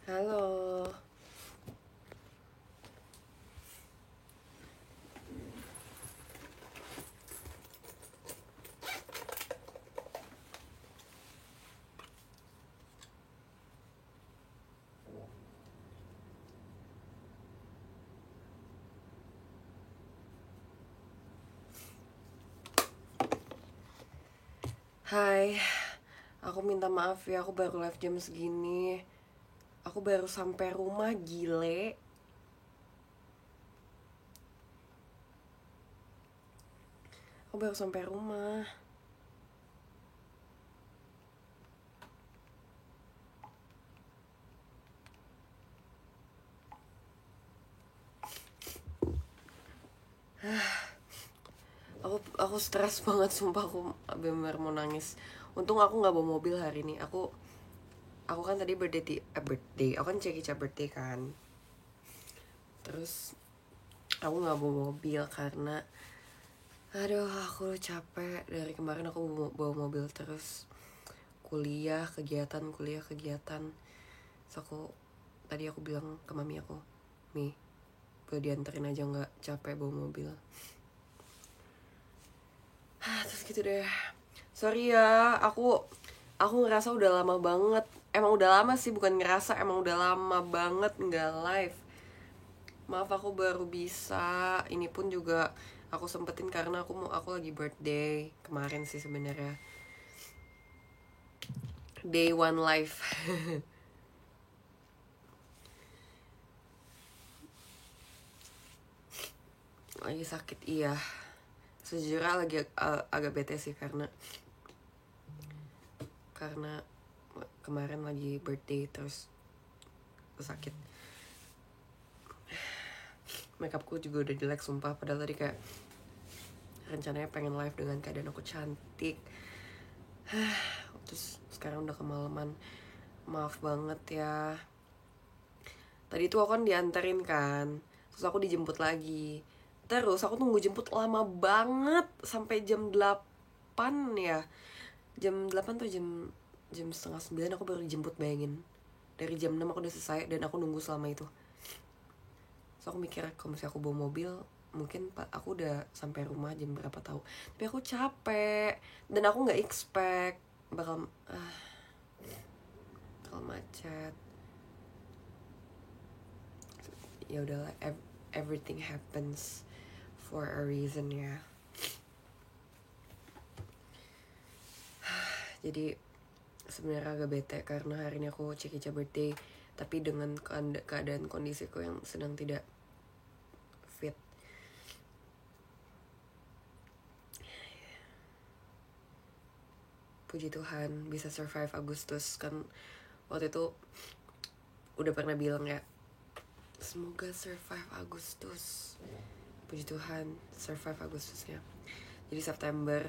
Halo. Hai. Aku minta maaf ya, aku baru live jam segini. Aku baru sampai rumah, gile. Aku baru sampai rumah. Aku stres banget, sumpah. Aku bener mau nangis. Untung aku nggak bawa mobil hari ini. Aku kan tadi birthday. Aku kan Cekica birthday kan. Terus aku nggak bawa mobil karena aduh, aku capek. Dari kemarin aku bawa mobil terus. Kuliah kegiatan. Terus tadi aku bilang ke mami aku, "Mi, boleh dianterin aja nggak, capek bawa mobil." Terus gitu deh. Sorry ya, aku ngerasa udah lama banget. Emang udah lama sih, bukan ngerasa, emang udah lama banget nggak live. Maaf, aku baru bisa. Ini pun juga aku sempetin karena aku lagi birthday kemarin sih sebenarnya. Day one live. Lagi sakit, iya. Sejujurnya lagi agak bete sih karena kemarin lagi birthday terus sakit. Makeupku juga udah jelek sumpah, padahal tadi kayak rencananya pengen live dengan keadaan aku cantik. Terus sekarang udah kemalaman. Maaf banget ya. Tadi tuh aku kan dianterin kan, terus aku dijemput lagi. Terus aku tunggu jemput lama banget sampai jam 8 ya. Jam 8 tuh jam setengah 9 aku baru dijemput, bayangin. Dari jam 6 aku udah selesai dan aku nunggu selama itu. So aku mikir kalau misalnya aku bawa mobil, mungkin aku udah sampai rumah jam berapa tahu. Tapi aku capek dan aku nggak expect bakal macet. Ya udahlah, everything happens for a reason ya. Jadi sebenarnya agak bete karena hari ini aku Cekica birthday, tapi dengan keadaan kondisiku yang sedang tidak fit. Puji Tuhan bisa survive Agustus. Kan waktu itu udah pernah bilang ya, semoga survive Agustus. Puji Tuhan survive Agustusnya. Jadi September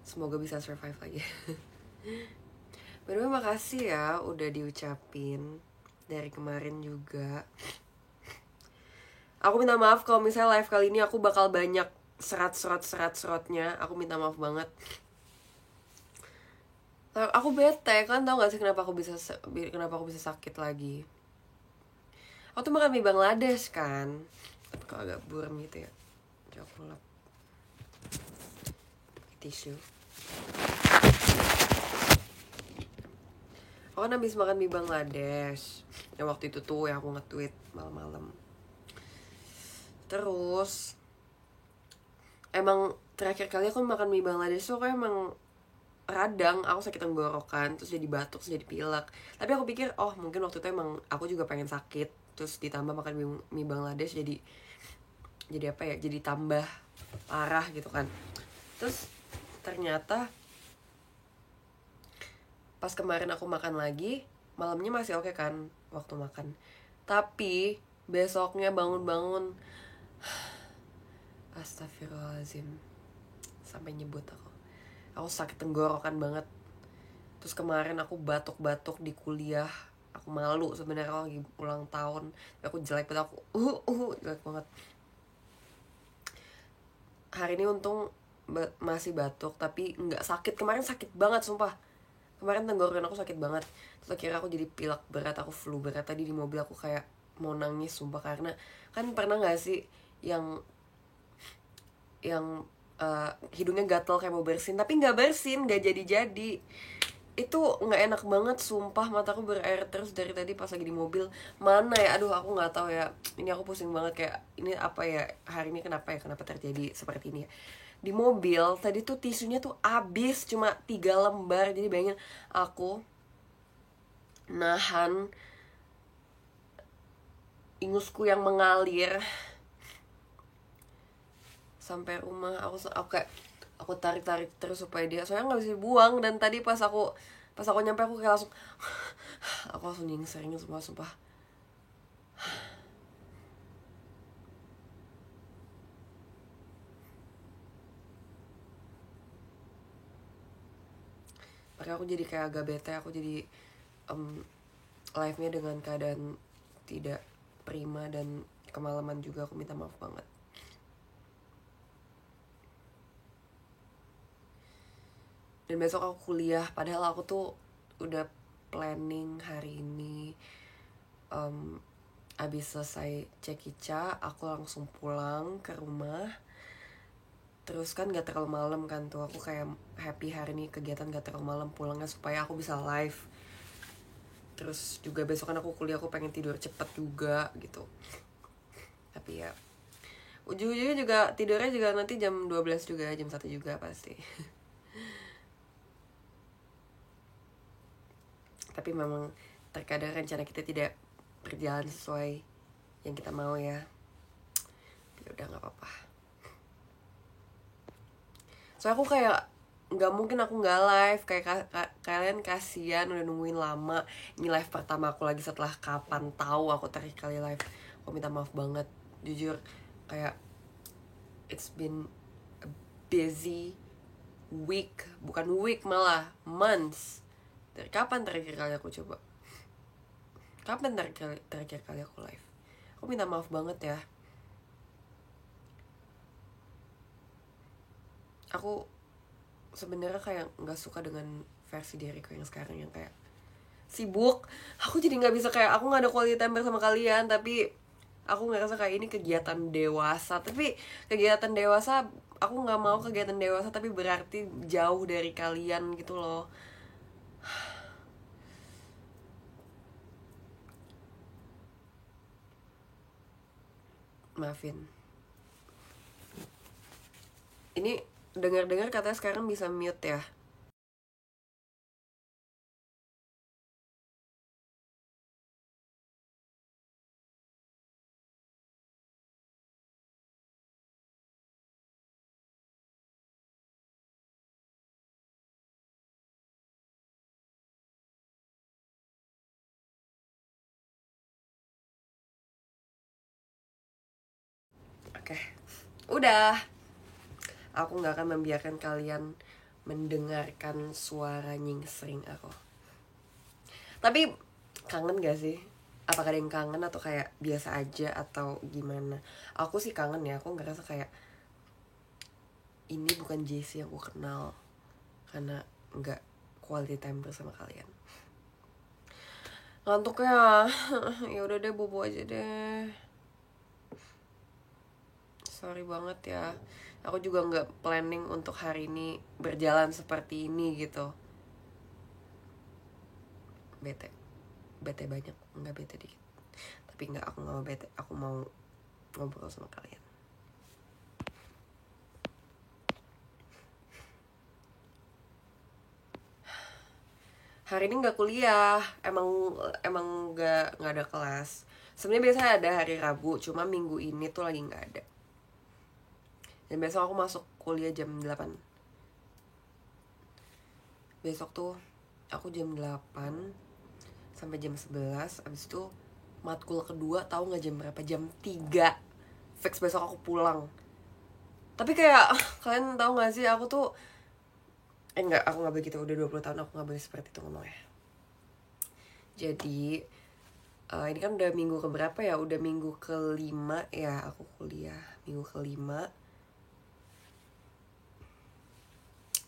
semoga bisa survive lagi. Bener, makasih ya udah diucapin dari kemarin juga. Aku minta maaf kalau misalnya live kali ini aku bakal banyak serat-serotnya. Aku minta maaf banget. Aku bete, kan tau gak sih kenapa aku bisa sakit lagi. Aku tuh makan mie Bangladesh kan, tapi kok agak buram gitu ya. Coba aku lap tisu. Aku kan habis makan mie Bangladesh yang waktu itu tuh yang aku nge-tweet malam-malam. Terus emang terakhir kali aku makan mie Bangladesh tuh aku emang radang, aku sakit tenggorokan, terus jadi batuk, terus jadi pilek. Tapi aku pikir, oh mungkin waktu itu emang aku juga pengen sakit, terus ditambah makan mie Bangladesh jadi apa ya, jadi tambah parah gitu kan. Terus ternyata pas kemarin aku makan lagi, malamnya masih oke kan waktu makan. Tapi besoknya bangun-bangun, astagfirullahaladzim, sampai nyebut aku sakit tenggorokan banget. Terus kemarin aku batuk-batuk di kuliah. Aku malu sebenarnya, aku lagi ulang tahun. Aku jelek banget, jelek banget. Hari ini untung masih batuk tapi nggak sakit. Kemarin sakit banget sumpah. Kemarin tenggorokan aku sakit banget, terus akhirnya aku jadi pilek berat, aku flu berat. Tadi di mobil aku kayak mau nangis sumpah, karena kan pernah nggak sih yang hidungnya gatel kayak mau bersin tapi nggak bersin, nggak jadi itu nggak enak banget sumpah. Mataku berair terus dari tadi pas lagi di mobil. Mana ya, aduh aku nggak tahu ya, ini aku pusing banget, kayak ini apa ya, hari ini kenapa terjadi seperti ini ya. Di mobil tadi tuh tisunya tuh abis, cuma 3 lembar. Jadi bayangin aku nahan ingusku yang mengalir sampai rumah. Aku kayak aku tarik terus supaya dia, soalnya nggak bisa dibuang. Dan tadi pas aku nyampe aku kayak langsung aku langsung nyingserin semua sumpah. Makanya aku jadi kayak agak bete. Aku jadi live-nya dengan keadaan tidak prima dan kemalaman juga. Aku minta maaf banget. Dan besok aku kuliah, padahal aku tuh udah planning hari ini abis selesai cekica aku langsung pulang ke rumah. Terus kan gak terlalu malam kan tuh, aku kayak happy hari ini kegiatan gak terlalu malam pulangnya supaya aku bisa live. Terus juga besok kan aku kuliah, aku pengen tidur cepet juga gitu. Tapi ya ujung-ujungnya juga tidurnya juga nanti jam 12 juga, jam 1 juga pasti. Tapi memang terkadang rencana kita tidak berjalan sesuai yang kita mau ya. Ya udah nggak apa-apa. Soalnya aku kayak nggak mungkin aku nggak live, kayak kalian kasihan udah nungguin lama. Ini live pertama aku lagi setelah kapan tahu aku terakhir kali live. Aku minta maaf banget, jujur kayak it's been a busy week, bukan week malah months. Dari kapan terakhir kali aku coba? Kapan terakhir kali aku live? Aku minta maaf banget ya. Aku sebenarnya kayak nggak suka dengan versi diriku yang sekarang yang kayak sibuk. Aku jadi nggak bisa, kayak aku nggak ada quality time bersama kalian. Tapi aku ngerasa kayak ini kegiatan dewasa. Tapi kegiatan dewasa, aku nggak mau kegiatan dewasa tapi berarti jauh dari kalian gitu loh. Maafin. Ini dengar-dengar katanya sekarang bisa mute ya. Oke, udah. Aku nggak akan membiarkan kalian mendengarkan suara nyingsering aku. Tapi kangen gak sih? Apakah ada yang kangen atau kayak biasa aja atau gimana? Aku sih kangen ya. Aku ngerasa kayak ini bukan JC yang aku kenal, karena nggak quality time bersama kalian. Ngantuk ya. Ya udah deh, bobo aja deh. Sorry banget ya. Aku juga nggak planning untuk hari ini berjalan seperti ini gitu. Bete banyak, nggak bete dikit. Tapi nggak, aku nggak mau bete. Aku mau ngobrol sama kalian. Hari ini nggak kuliah, emang nggak ada kelas. Sebenarnya biasanya ada hari Rabu, cuma minggu ini tuh lagi nggak ada. Dan besok aku masuk kuliah jam 8. Besok tuh aku jam 8 sampai jam 11. Abis itu matkul kedua, tahu nggak jam berapa? Jam 3. Fix besok aku pulang. Tapi kayak kalian tahu nggak sih, aku tuh enggak, aku nggak begitu. Udah 20 tahun aku nggak boleh seperti itu ngomongnya. Jadi ini kan udah minggu keberapa ya? Udah minggu kelima ya aku kuliah.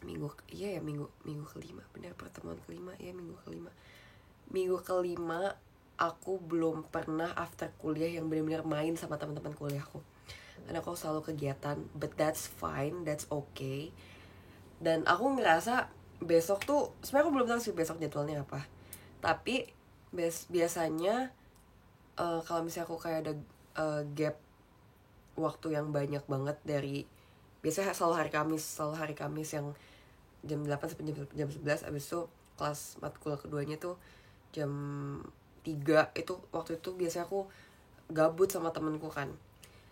Minggu minggu kelima, benar, pertemuan kelima ya, minggu kelima aku belum pernah after kuliah yang benar-benar main sama teman-teman kuliahku, karena aku selalu kegiatan. But that's fine, that's okay. Dan aku ngerasa besok tuh sebenarnya aku belum tahu sih besok jadwalnya apa, tapi biasanya kalau misalnya aku kayak ada gap waktu yang banyak banget dari, biasanya selalu hari Kamis yang jam 8 sampai jam 11, abis itu kelas matkul keduanya tuh jam 3. Itu waktu itu biasanya aku gabut sama temenku kan,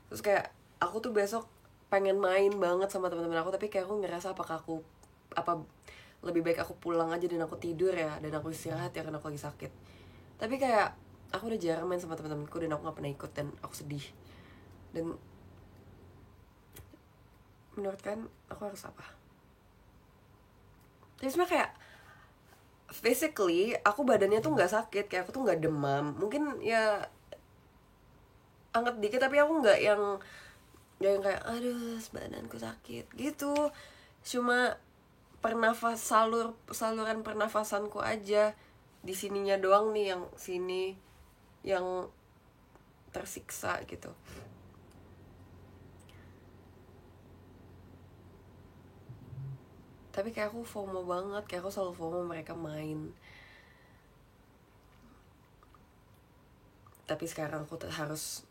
terus kayak aku tuh besok pengen main banget sama teman-teman aku, tapi kayak aku ngerasa apa lebih baik aku pulang aja dan aku tidur ya, dan aku istirahat ya, karena aku lagi sakit. Tapi kayak aku udah jarang main sama teman-temanku dan aku gak pernah ikut, dan aku sedih. Dan menurut kan aku harus apa? Jadi sebenarnya kayak physically aku badannya tuh nggak sakit, kayak aku tuh nggak demam, mungkin ya anget dikit, tapi aku nggak yang kayak aduh badanku sakit gitu. Cuma saluran pernafasanku aja di sininya doang nih, yang sini yang tersiksa gitu. Tapi kayak aku FOMO banget, kayak aku selalu FOMO mereka main. Tapi sekarang aku harus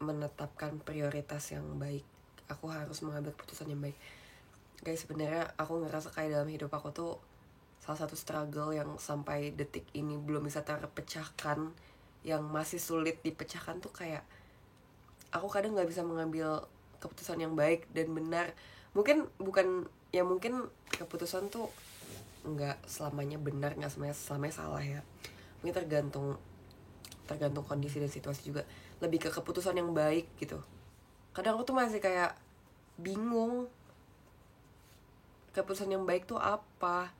menetapkan prioritas yang baik. Aku harus mengambil keputusan yang baik. Guys, sebenarnya aku ngerasa kayak dalam hidup aku tuh salah satu struggle yang sampai detik ini belum bisa terpecahkan, yang masih sulit dipecahkan tuh kayak aku kadang nggak bisa mengambil keputusan yang baik dan benar. Mungkin keputusan tuh nggak selamanya benar, nggak selamanya salah ya. Mungkin tergantung kondisi dan situasi juga. Lebih ke keputusan yang baik gitu. Kadang aku tuh masih kayak bingung keputusan yang baik tuh apa.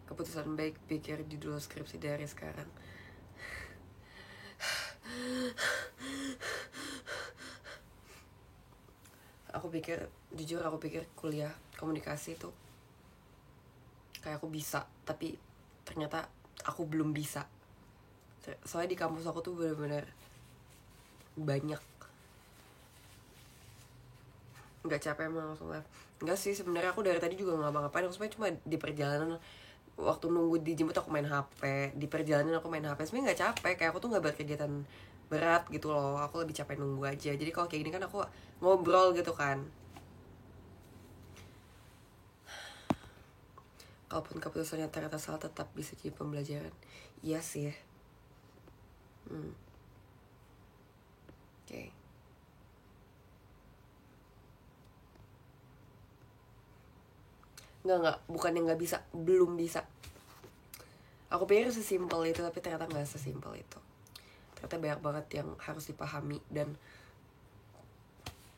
Keputusan baik, pikir judul skripsi dari sekarang. Jujur aku pikir kuliah komunikasi tuh kayak aku bisa, tapi ternyata aku belum bisa. Soalnya di kampus aku tuh bener-bener banyak. Nggak capek emang langsung live. Nggak sih, sebenarnya aku dari tadi juga nggak ngapa-ngapain. Aku sebenarnya cuma di perjalanan, waktu nunggu dijemput aku main HP, di perjalanan aku main HP. Sebenarnya nggak capek, kayak aku tuh nggak berkegiatan berat gitu loh. Aku lebih capek nunggu aja. Jadi kalau kayak gini kan aku ngobrol gitu kan. Kalaupun keputusannya ternyata salah, tetap bisa jadi pembelajaran. Iya sih. Oke. Nggak, bukan yang nggak bisa, belum bisa. Aku pikir sesimpel itu, tapi ternyata nggak sesimpel itu. Ternyata banyak banget yang harus dipahami. Dan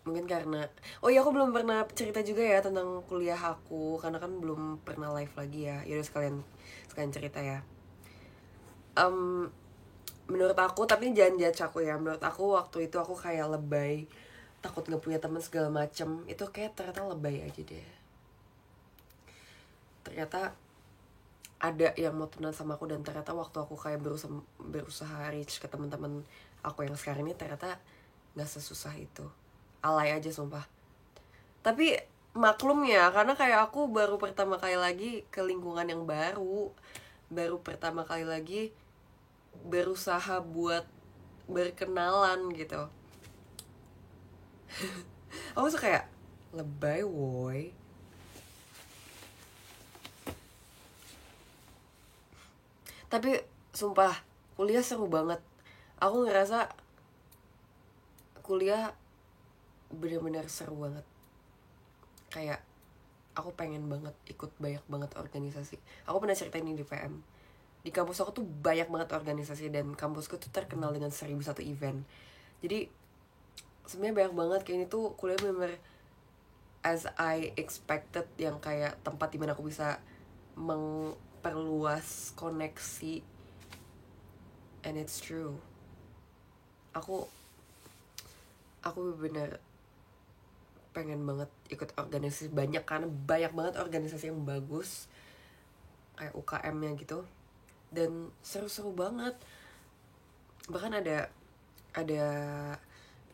mungkin karena oh iya, aku belum pernah cerita juga ya tentang kuliah aku, karena kan belum pernah live lagi ya. Yaudah sekalian cerita ya. Menurut aku, tapi jangan judge aku ya, menurut aku waktu itu aku kayak lebay, takut nggak punya teman segala macem. Itu kayak ternyata lebay aja deh. Ternyata ada yang mau temenan sama aku, dan ternyata waktu aku kayak berusaha reach ke teman-teman aku yang sekarang ini, ternyata nggak sesusah itu. Alay aja sumpah. Tapi maklum ya, karena kayak aku baru pertama kali lagi ke lingkungan yang baru pertama kali lagi berusaha buat berkenalan gitu. Aku tuh kayak lebay woy. Tapi sumpah kuliah seru banget. Aku ngerasa kuliah bener-bener seru banget. Kayak aku pengen banget ikut banyak banget organisasi. Aku pernah cerita ini di di kampus aku tuh banyak banget organisasi, dan kampusku tuh terkenal dengan 1001 event. Jadi sebenarnya banyak banget, kayak ini tuh kuliah bener-bener as I expected, yang kayak tempat dimana aku bisa memperluas koneksi. And it's true. Aku bener pengen banget ikut organisasi banyak, karena banyak banget organisasi yang bagus kayak UKM-nya gitu, dan seru-seru banget. Bahkan ada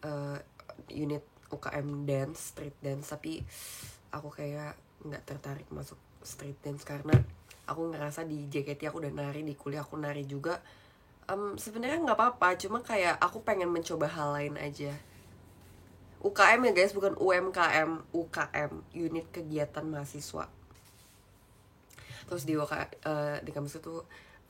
uh, unit UKM dance, street dance, tapi aku kayak nggak tertarik masuk street dance karena aku ngerasa di JKT aku udah nari, di kuliah aku nari juga. Sebenarnya nggak apa-apa, cuma kayak aku pengen mencoba hal lain aja. UKM ya guys, bukan UMKM, UKM, unit kegiatan mahasiswa. Terus di kampus itu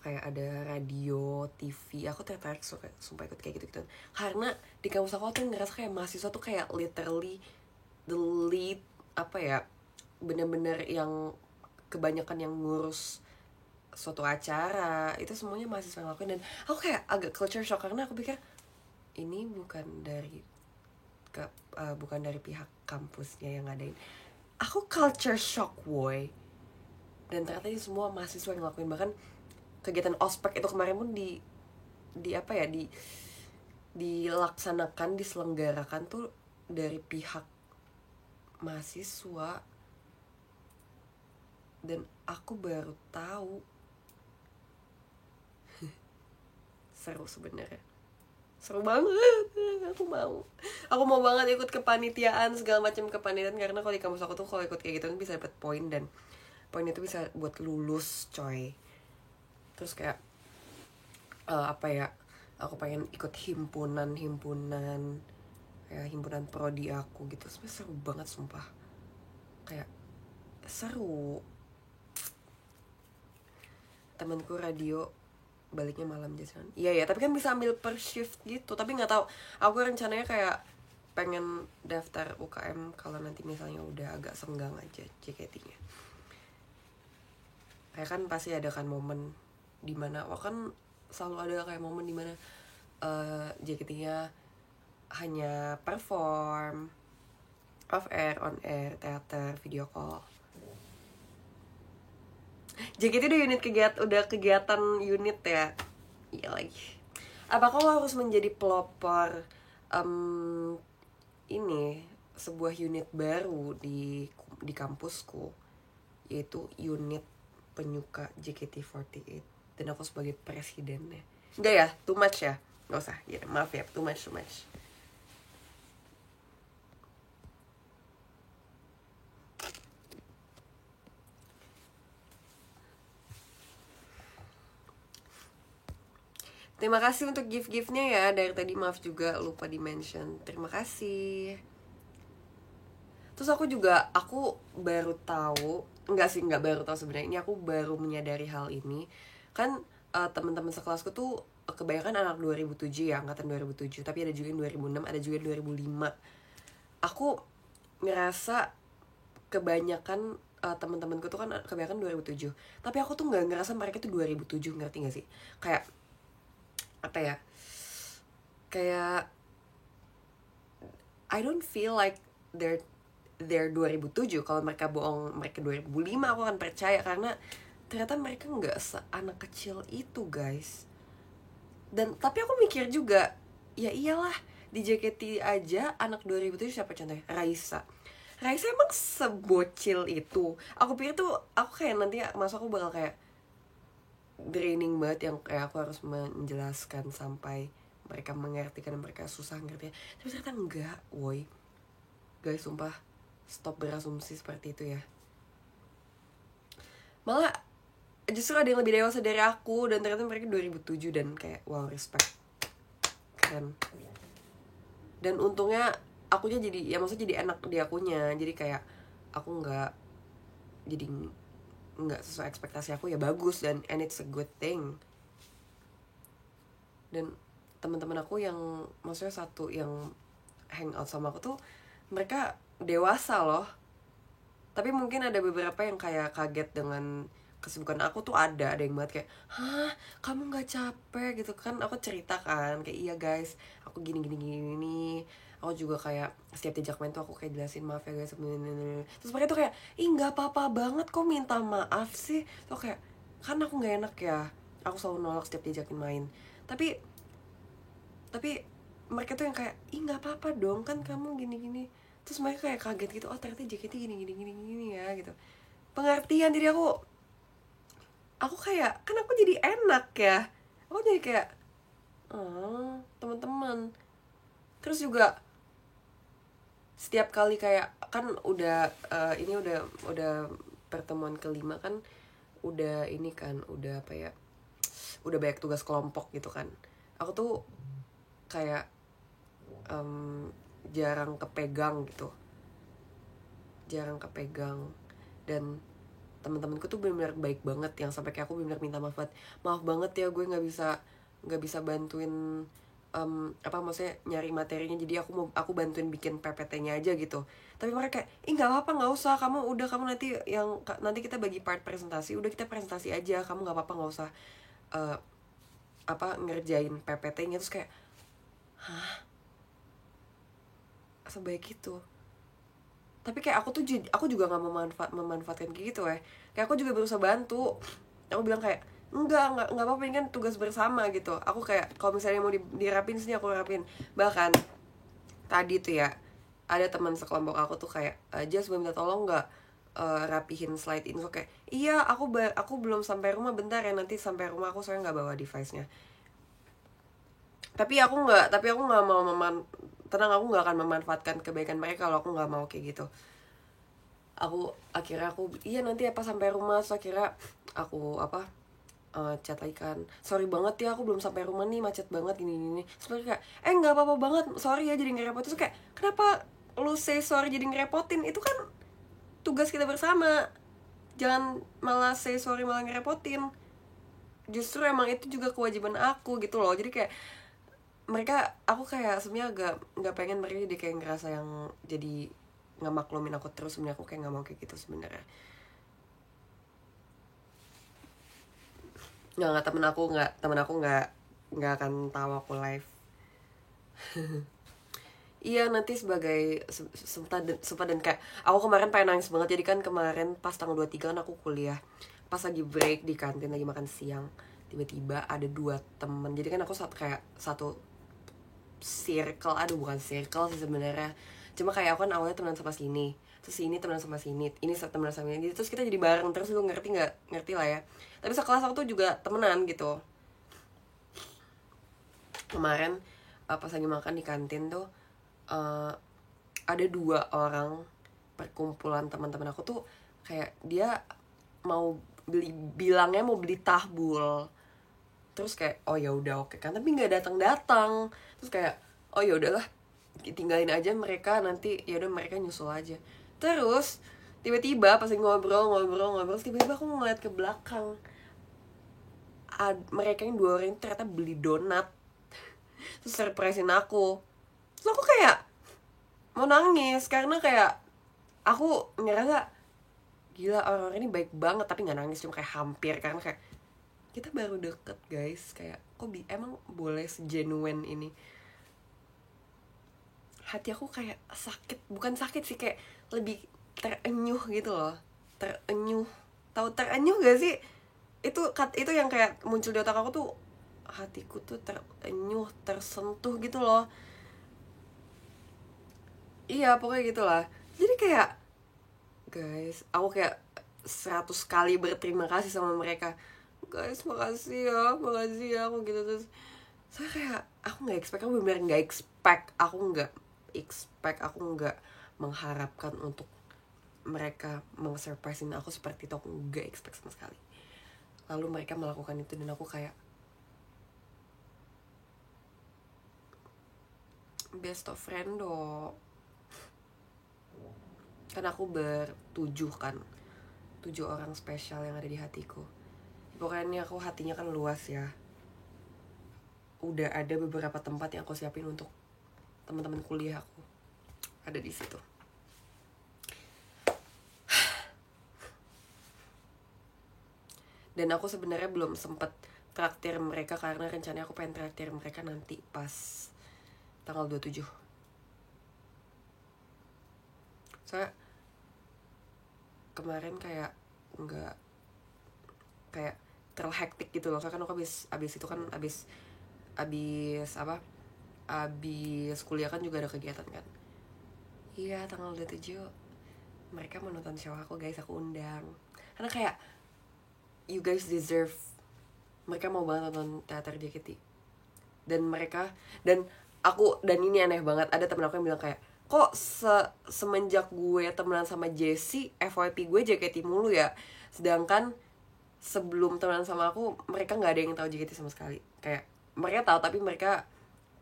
kayak ada radio, TV. Aku tertarik sumpah ikut kayak gitu-gitu. Karena di kampus aku tuh ngerasa kayak mahasiswa tuh kayak literally the lead, apa ya, bener-bener yang kebanyakan yang ngurus suatu acara. Itu semuanya mahasiswa yang lakuin, dan aku kayak agak culture shock karena aku pikir ini bukan dari pihak kampusnya yang ngadain. Aku culture shock boy. Dan ternyata ini semua mahasiswa yang ngelakuin. Bahkan kegiatan ospek itu kemarin pun diselenggarakan tuh dari pihak mahasiswa. Dan aku baru tahu. Seru sebenarnya, seru banget. Aku mau banget ikut kepanitiaan, segala macam kepanitiaan, karena kalau di kampus aku tuh kalau ikut kayak gitu kan bisa dapat poin, dan poin itu bisa buat lulus coy. Terus kayak aku pengen ikut himpunan kayak himpunan prodi aku gitu. Sebenarnya seru banget sumpah, kayak seru. Temanku radio baliknya malam aja kan. Iya ya, tapi kan bisa ambil per shift gitu. Tapi nggak tahu. Aku rencananya kayak pengen daftar UKM kalau nanti misalnya udah agak senggang aja JKT-nya. Kayak kan pasti ada kan momen dimana, kan selalu ada kayak momen dimana JKT-nya hanya perform, off air, on air, teater, video call. JKT udah kegiatan unit ya. Iya lagi. Apakah lo harus menjadi pelopor ini sebuah unit baru di kampusku, yaitu unit penyuka JKT48, dan aku sebagai presidennya. Enggak ya, too much ya, nggak usah ya, maaf ya, too much. Terima kasih untuk gift-giftnya ya dari tadi, maaf juga lupa di mention. Terima kasih. Terus aku baru tahu, nggak baru tahu sebenarnya, ini aku baru menyadari hal ini. Kan teman-teman sekelasku tuh kebanyakan anak 2007 ya, angkatan 2007, tapi ada juga yang 2006, ada juga yang 2005. Aku ngerasa kebanyakan teman-temanku tuh kan kebanyakan 2007. Tapi aku tuh nggak ngerasa mereka tuh 2007, ngerti nggak sih? Kayak apa ya? Kayak I don't feel like they're 2007. Kalau mereka bohong, mereka 2005, aku akan percaya, karena ternyata mereka nggak seanak kecil itu guys. Dan tapi aku mikir juga, ya iyalah, di JKT aja anak 2007 siapa contohnya? Raisa emang sebocil itu. Aku pikir tuh, aku kayak nanti masuk aku bakal kayak draining banget, yang kayak aku harus menjelaskan sampai mereka mengerti, karena mereka susah ngerti. Tapi ternyata enggak, woi guys, sumpah, stop berasumsi seperti itu ya. Malah justru ada yang lebih dewasa dari aku, dan ternyata mereka 2007, dan kayak wow, respect, keren. Dan untungnya akunya jadi, ya maksudnya jadi enak di akunya, jadi kayak aku nggak sesuai ekspektasi aku, ya bagus, and it's a good thing. Dan teman-teman aku yang maksudnya satu yang hangout sama aku tuh, mereka dewasa loh. Tapi mungkin ada beberapa yang kayak kaget dengan kesibukan aku tuh ada yang buat kayak, hah kamu nggak capek gitu kan. Aku cerita kan kayak, iya guys aku gini gini gini. Aku juga kayak setiap diajak main tuh aku kayak jelasin, maaf ya guys, terus mereka tuh kayak, ih nggak apa-apa banget kok minta maaf sih. Tuh kayak, kan aku nggak enak ya, aku selalu nolak setiap diajakin main. Tapi mereka tuh yang kayak, ih nggak apa-apa dong kan kamu gini-gini. Terus mereka kayak kaget gitu, oh ternyata JKT gini ya gitu, pengertian. Jadi aku kayak, kan aku jadi enak ya, aku jadi kayak, oh teman-teman. Terus juga setiap kali kayak, kan udah ini udah pertemuan kelima kan, udah ini kan, udah apa ya, udah banyak tugas kelompok gitu kan. Aku tuh kayak jarang kepegang gitu, dan teman-temanku tuh benar-benar baik banget, yang sampai kayak aku benar-benar minta maaf banget ya gue nggak bisa bantuin apa maksudnya nyari materinya, jadi aku bantuin bikin PPT-nya aja gitu. Tapi mereka kayak, ih nggak apa-apa, nggak usah, kamu nanti kita bagi part presentasi, udah kita presentasi aja, kamu nggak apa-apa, nggak usah uh, apa ngerjain PPT-nya. Terus kayak, sebaik itu. Tapi kayak aku juga nggak memanfaatkan kayak gitu ya. Kayak aku juga berusaha bantu. Aku bilang kayak, enggak apa-apa, ini kan tugas bersama gitu. Aku kayak, kalau misalnya mau dirapin sini aku rapin. Bahkan tadi tuh ya, ada teman sekelompok aku tuh kayak, Jas boleh minta tolong nggak rapihin slide info. Kayak, iya aku belum sampai rumah, bentar ya, nanti sampai rumah aku soalnya nggak bawa device-nya. Tapi aku nggak mau tenang, aku nggak akan memanfaatkan kebaikan mereka kalau aku nggak mau kayak gitu. Akhirnya iya nanti apa sampai rumah. So akhirnya aku chat lagi kan, sorry banget ya aku belum sampai rumah nih, macet banget gini sebenarnya. Kayak, nggak apa-apa banget, sorry ya jadi ngerepotin. Terus kayak, kenapa lu say sorry jadi ngerepotin? Itu kan tugas kita bersama, jangan malah say sorry malah ngerepotin. Justru emang itu juga kewajiban aku gitu loh. Jadi kayak aku kayak sebenarnya agak nggak pengen mereka jadi kayak ngerasa yang jadi nggak maklumin aku terus. Sebenarnya aku kayak nggak mau kayak gitu sebenarnya. Nggak, temen aku nggak akan tahu aku live. Iya nanti sebagai sempat dan kayak, aku kemarin pengen nangis banget. Jadi kan kemarin pas tanggal 23 kan aku kuliah, pas lagi break di kantin lagi makan siang, tiba-tiba ada 2 temen. Jadi kan aku satu circle, aduh bukan circle sih sebenarnya, cuma kayak aku kan awalnya temenan sama sini, terus ini temenan sama sini, ini temenan sama ini, terus kita jadi bareng terus. Lu ngerti lah ya. Tapi sekelas aku tuh juga temenan gitu. Kemarin pas lagi makan di kantin tuh, ada 2 orang perkumpulan teman-teman aku tuh, kayak dia bilangnya mau beli tahbul. Terus kayak, oh ya udah oke kan, tapi nggak datang. Terus kayak, oh ya udahlah, tinggalin aja mereka, nanti ya udah mereka nyusul aja. Terus tiba-tiba pas ngobrol tiba-tiba aku ngeliat ke belakang, mereka yang 2 orang ternyata beli donat. Terus surprisein aku. Terus aku kayak mau nangis, karena kayak aku ngerasa gila, orang-orang ini baik banget. Tapi nggak nangis, cuma kayak hampir, karena kayak kita baru deket guys, kayak kok emang boleh segenuine ini. Hati aku kayak sakit, bukan sakit sih, kayak lebih terenyuh gitu loh. Terenyuh, tahu terenyuh gak sih? Itu yang kayak muncul di otak aku tuh, hatiku tuh terenyuh, tersentuh gitu loh. Iya pokoknya gitulah. Jadi kayak, guys, aku kayak 100 kali berterima kasih sama mereka. Guys makasih ya aku gitu. Terus saya kayak, aku nggak expect, aku nggak mengharapkan untuk mereka meng-surprisein aku seperti itu. Aku nggak expect sama sekali. Lalu mereka melakukan itu dan aku kayak, best of friend dong. Kan aku 7 orang spesial yang ada di hatiku. Pokoknya aku hatinya kan luas ya. Udah ada beberapa tempat yang aku siapin untuk teman-teman kuliah aku, ada di situ. Dan aku sebenarnya belum sempet traktir mereka karena rencananya aku pengen traktir mereka nanti pas tanggal 27. Soalnya kemarin kayak nggak, kayak terlalu hektik gitu loh. Soalnya kan aku abis itu kan abis apa, abis kuliah kan juga ada kegiatan kan. Iya, tanggal 27 mereka mau nonton show aku guys, aku undang. Karena kayak you guys deserve, mereka mau banget nonton teater JKT. Dan ini aneh banget, ada temen aku yang bilang kayak, kok semenjak gue temenan sama Jessie, FYP gue JKT mulu ya, sedangkan sebelum temenan sama aku mereka nggak ada yang tahu JKT sama sekali. Kayak mereka tahu tapi mereka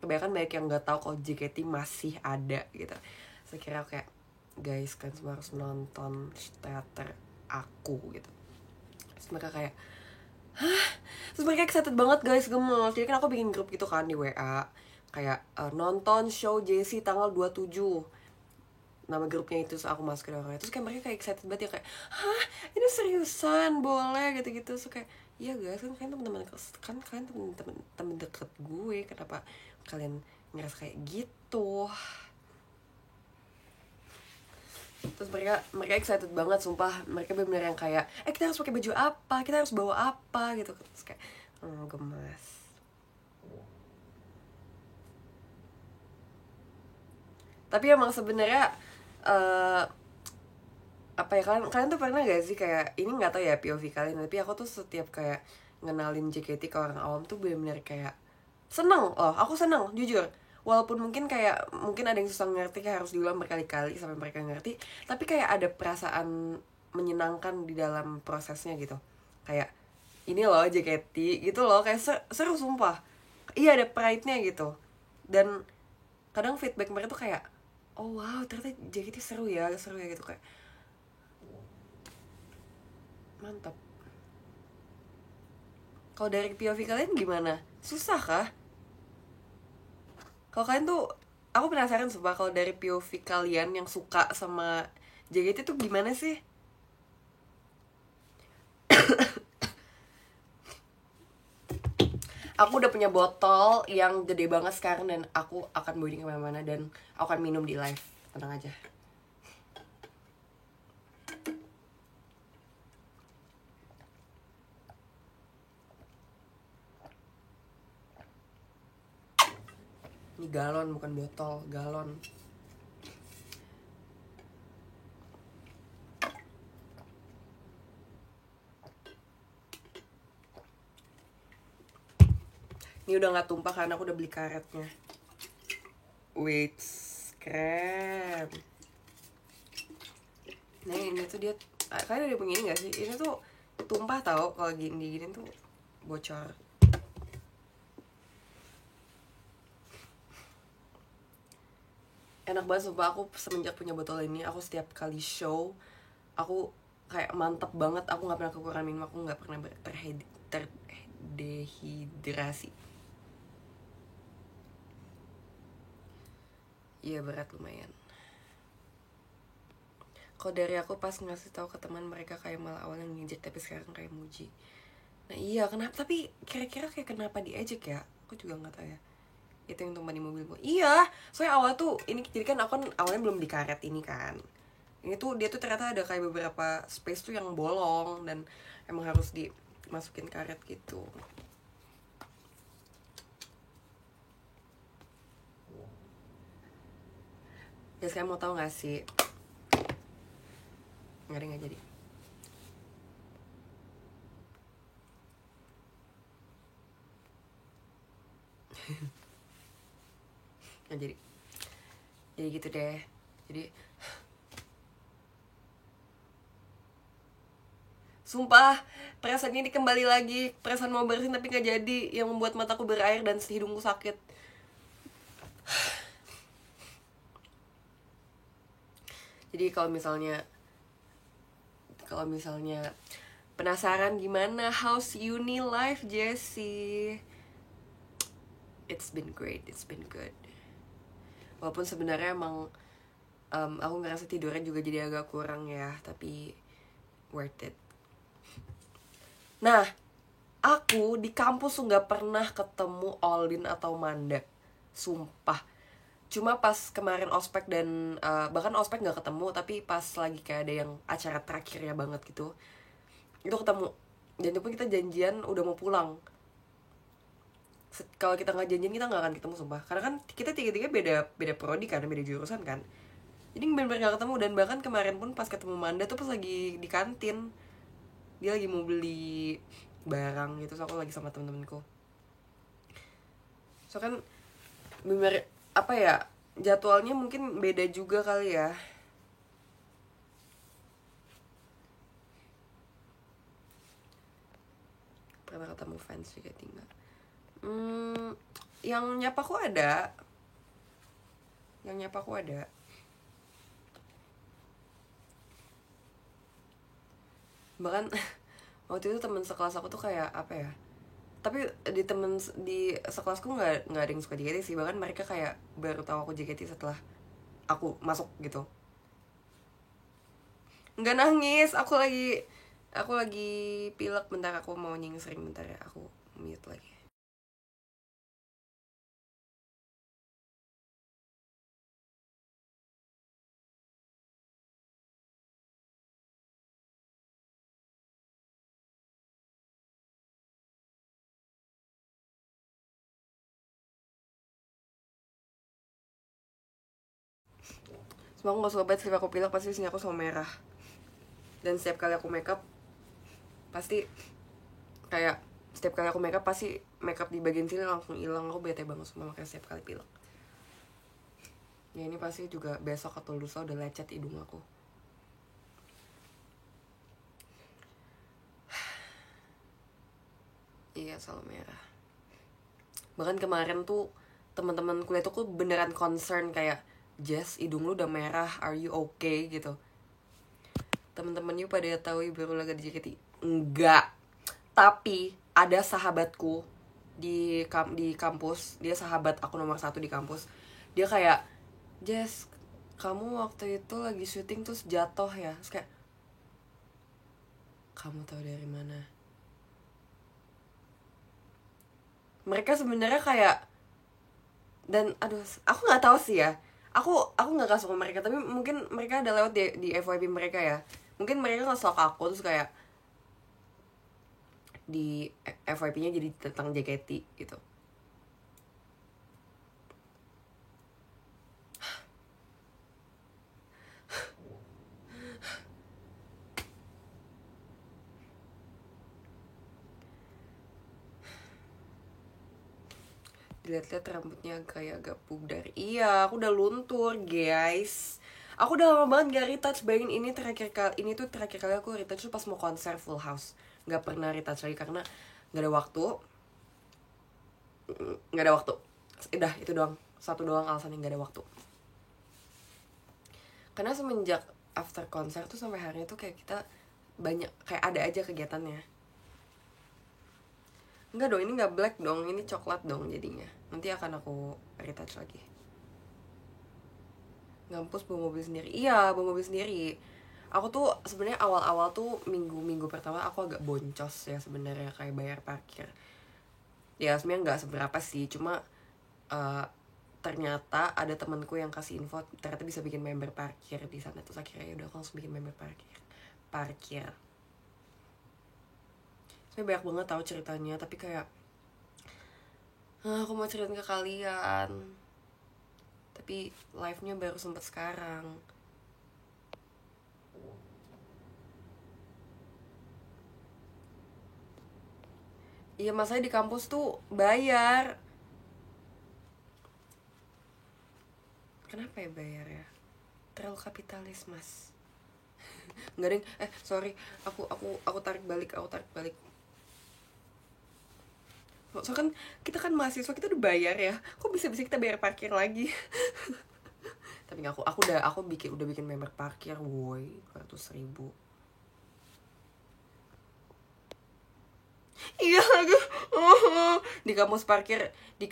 kebanyakan banyak yang nggak tahu kalau JKT masih ada gitu. Saya kira kayak, guys kan semua harus nonton teater aku gitu. Terus mereka kayak, terus mereka excited banget guys, gemes. Jadi kan aku bikin grup gitu kan di WA, kayak nonton show JC tanggal 27, nama grupnya itu. Terus aku masuk ke dalamnya, terus kayak mereka kayak excited banget ya, kayak hah ini seriusan boleh gitu-gitu. So kayak iya guys, kan kalian teman-teman, kan kalian teman deket gue, kenapa kalian ngerasa kayak gitu. Terus mereka excited banget, sumpah. Mereka bener-bener yang kayak, kita harus pakai baju apa, kita harus bawa apa gitu. Terus kayak gemes. Tapi emang sebenarnya apa ya, kalian tuh pernah gak sih kayak, ini nggak tahu ya POV kalian, tapi aku tuh setiap kayak ngenalin JKT ke orang awam tuh bener-bener kayak seneng loh. Aku seneng jujur, walaupun mungkin ada yang susah ngerti, kayak harus diulang berkali-kali sampai mereka ngerti, tapi kayak ada perasaan menyenangkan di dalam prosesnya gitu. Kayak ini loh JKT gitu loh, kayak seru sumpah. Iya, ada pride-nya gitu. Dan kadang feedback mereka tuh kayak, oh wow ternyata JKT seru ya gitu, kayak mantap. Kalau dari POV kalian gimana? Susah kah? Kalau kalian tuh, aku penasaran sumpah, kalau dari POV kalian yang suka sama JKT tuh gimana sih? Aku udah punya botol yang gede banget sekarang, dan aku akan bawa ini kemana-mana, dan aku akan minum di live. Tenang aja. Ini galon bukan botol, galon. Ini udah gak tumpah karena aku udah beli karetnya. Wait, keren. Nah ini tuh dia, kalian udah punya ini gak sih? Ini tuh tumpah tau, kalau gini tuh bocor. Enak banget sumpah. Aku semenjak punya botol ini, aku setiap kali show aku kayak mantep banget. Aku gak pernah kekurangan minum, aku gak pernah terdehidrasi. Iya berat lumayan. Kalau dari aku pas ngasih tahu ke teman, mereka kayak malah awalnya ngejek tapi sekarang kayak muji. Nah iya, kenapa? Tapi kira-kira kayak kenapa diejek ya? Aku juga nggak tahu ya. Itu yang tumpah di mobil gue. Iya, soalnya awal tuh ini, jadi kan aku kan awalnya belum di karet ini kan. Ini tuh dia tuh ternyata ada kayak beberapa space tuh yang bolong dan emang harus dimasukin karet gitu. Ya saya mau tahu nggak sih? Nggak jadi. Nggak jadi. Jadi gitu deh. Jadi sumpah, perasaan ini kembali lagi. Perasaan mau bersin tapi gak jadi, yang membuat mataku berair dan hidungku sakit. Jadi kalau misalnya penasaran gimana how's uni life Jessie, it's been great, it's been good. Walaupun sebenarnya emang aku ngerasa tidurnya juga jadi agak kurang ya, tapi worth it. Nah, aku di kampus tuh nggak pernah ketemu Olin atau Manda, sumpah. Cuma pas kemarin ospek dan bahkan ospek nggak ketemu, tapi pas lagi kayak ada yang acara terakhirnya banget gitu, itu ketemu. Dan itu pun kita janjian udah mau pulang. Kalau kita nggak janjian kita nggak akan ketemu, sumpah. Karena kan kita tiga-tiga beda beda prodi kan, beda jurusan kan. Jadi bener-bener gak ketemu. Dan bahkan kemarin pun pas ketemu Manda tuh pas lagi di kantin, dia lagi mau beli barang gitu, so aku lagi sama temen-temenku. So kan bener, apa ya, jadwalnya mungkin beda juga kali ya. Pernah ketemu fans juga tinggal. Yang nyapa aku ada, bahkan waktu itu temen sekelas aku tuh kayak apa ya, tapi di sekelasku nggak ada yang suka JKT sih. Bahkan mereka kayak baru tahu aku JKT setelah aku masuk gitu. Nggak nangis, aku lagi pilek. Bentar, aku mau nyingsring bentar ya, aku mute lagi. Semua aku nggak suka banget setiap aku pilek pasti sini aku sama merah. Dan setiap kali aku makeup pasti kayak, setiap kali aku makeup pasti makeup di bagian sini langsung hilang. Aku bete banget semua, makanya setiap kali pilek. Ya ini pasti juga besok atau lusa udah lecet hidung aku. Iya, selalu merah. Bahkan kemarin tuh teman-teman kuliah tuh beneran concern kayak, Jess, hidung lu udah merah, are you okay gitu. Temen-temen you pada tahu baru lagi di JKT? Enggak. Tapi ada sahabatku di kampus, dia sahabat aku nomor 1 di kampus. Dia kayak, Jess, kamu waktu itu lagi syuting terus jatuh ya? Terus kayak, kamu tahu dari mana? Mereka sebenarnya kayak, dan aduh, aku nggak tahu sih ya. Aku nggak kasih ke mereka, tapi mungkin mereka ada lewat di FYP mereka ya. Mungkin mereka nge-stalk aku terus kayak di FYP-nya jadi tentang JKT gitu. Dilihat-lihat rambutnya kayak agak pudar. Iya, aku udah luntur, guys. Aku udah lama banget gak retouch. Bayangin ini tuh terakhir kali aku retouch tuh pas mau konser Full House. Gak pernah retouch lagi karena gak ada waktu. Gak ada waktu. Udah, itu doang. Satu doang alasannya gak ada waktu. Karena semenjak after konser tuh sampai hari itu kayak kita banyak, kayak ada aja kegiatannya. Enggak dong, ini gak black dong, ini coklat dong jadinya. Nanti akan aku retouch lagi. Ngampus bawa mobil sendiri. Iya, bawa mobil sendiri. Aku tuh sebenarnya awal-awal tuh minggu pertama aku agak boncos ya sebenarnya, kayak bayar parkir. Ya sebenarnya nggak seberapa sih, cuma ternyata ada temanku yang kasih info ternyata bisa bikin member parkir di sana. Terus akhirnya ya udah aku langsung bikin member parkir. Saya banyak banget tahu ceritanya, tapi kayak aku mau ceritain ke kalian, tapi live-nya baru sempet sekarang. Iya, masanya di kampus tuh bayar. Kenapa ya bayar ya? Terlalu kapitalis, mas. Nggak deng, sorry, aku tarik balik. So kan kita kan mahasiswa, kita udah bayar ya, kok bisa kita bayar parkir lagi? Tapi nggak, aku udah bikin member parkir, woi, 200.000. Iya lagi. Di kampus parkir, di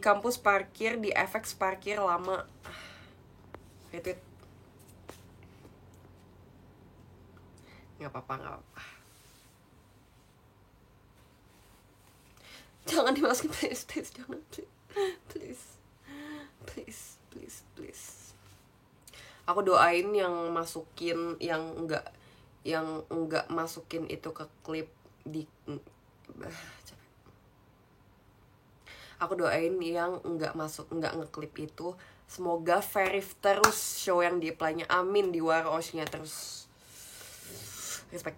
kampus parkir, di FX parkir lama. Retweet. Nggak apa-apa. Jangan dimasukin, please, please, jangan, please, please, please, please. Aku doain yang masukin, yang enggak masukin itu ke klip di aku doain yang enggak ngeklip itu semoga verif terus show yang di apply-nya, amin, di Warosnya terus. Respect.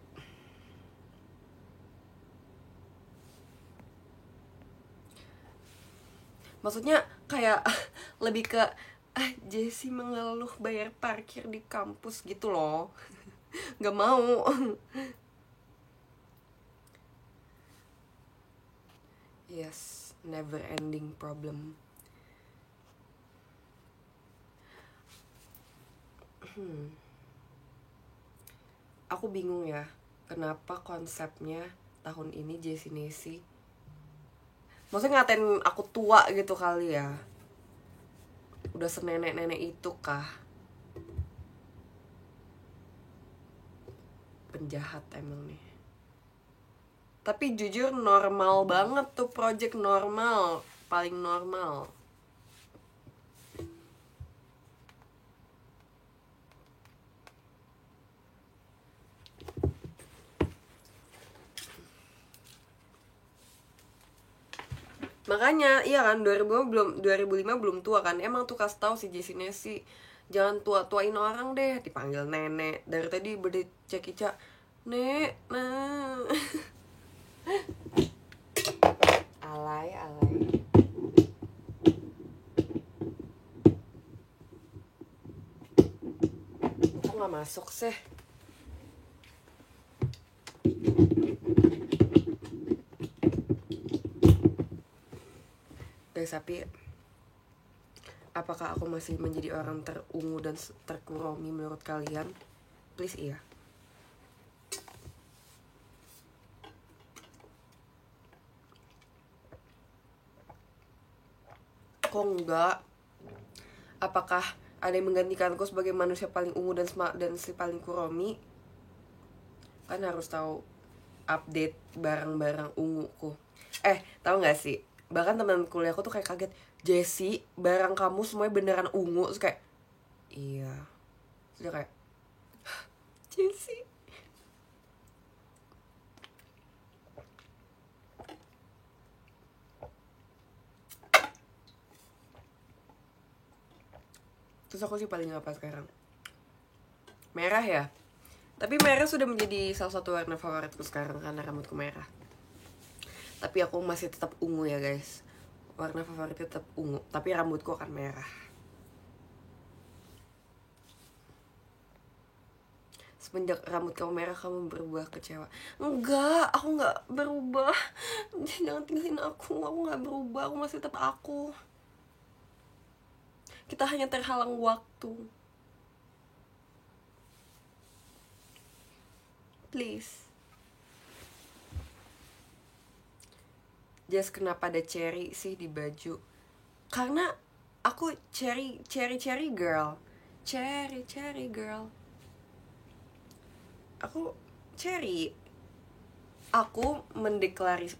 Maksudnya kayak lebih ke Jessie mengeluh bayar parkir di kampus gitu loh. Gak mau. Yes, never ending problem. Aku bingung ya, kenapa konsepnya tahun ini Jessie Nesi maksudnya ngatain aku tua gitu kali ya. Udah senenek-nenek itu kah? Penjahat emang nih. Tapi jujur normal banget tuh project, normal, paling normal. Makanya iya kan 2005 belum tua kan. Emang tuh kasih tahu si Jessie Nesi jangan tua-tuain orang deh, dipanggil nenek. Dari tadi berdecek Ica, "Nek, nah." Alay. Kok nggak masuk sih? Guys, tapi apakah aku masih menjadi orang terungu dan terkuromi menurut kalian? Please iya. Kok enggak? Apakah ada yang menggantikanku sebagai manusia paling ungu dan si paling kuromi? Kan harus tahu update barang-barang unguku. Tahu nggak sih? Bahkan teman kuliahku tuh kayak kaget, "Jessie, barang kamu semuanya beneran ungu." Terus kayak, iya. Terus dia kayak, "Jessie." Terus aku sih paling apa sekarang? Merah ya? Tapi merah sudah menjadi salah satu warna favoritku sekarang karena rambutku merah. Tapi aku masih tetap ungu ya guys. Warna favoritnya tetap ungu, tapi rambutku akan merah. Semenjak rambut kamu merah, kamu berubah kecewa. Enggak, aku nggak berubah. Jangan tinggalin aku nggak berubah, aku masih tetap aku. Kita hanya terhalang waktu. Please. Just kenapa ada cherry sih di baju? Karena aku cherry girl. Cherry girl. Aku cherry. Aku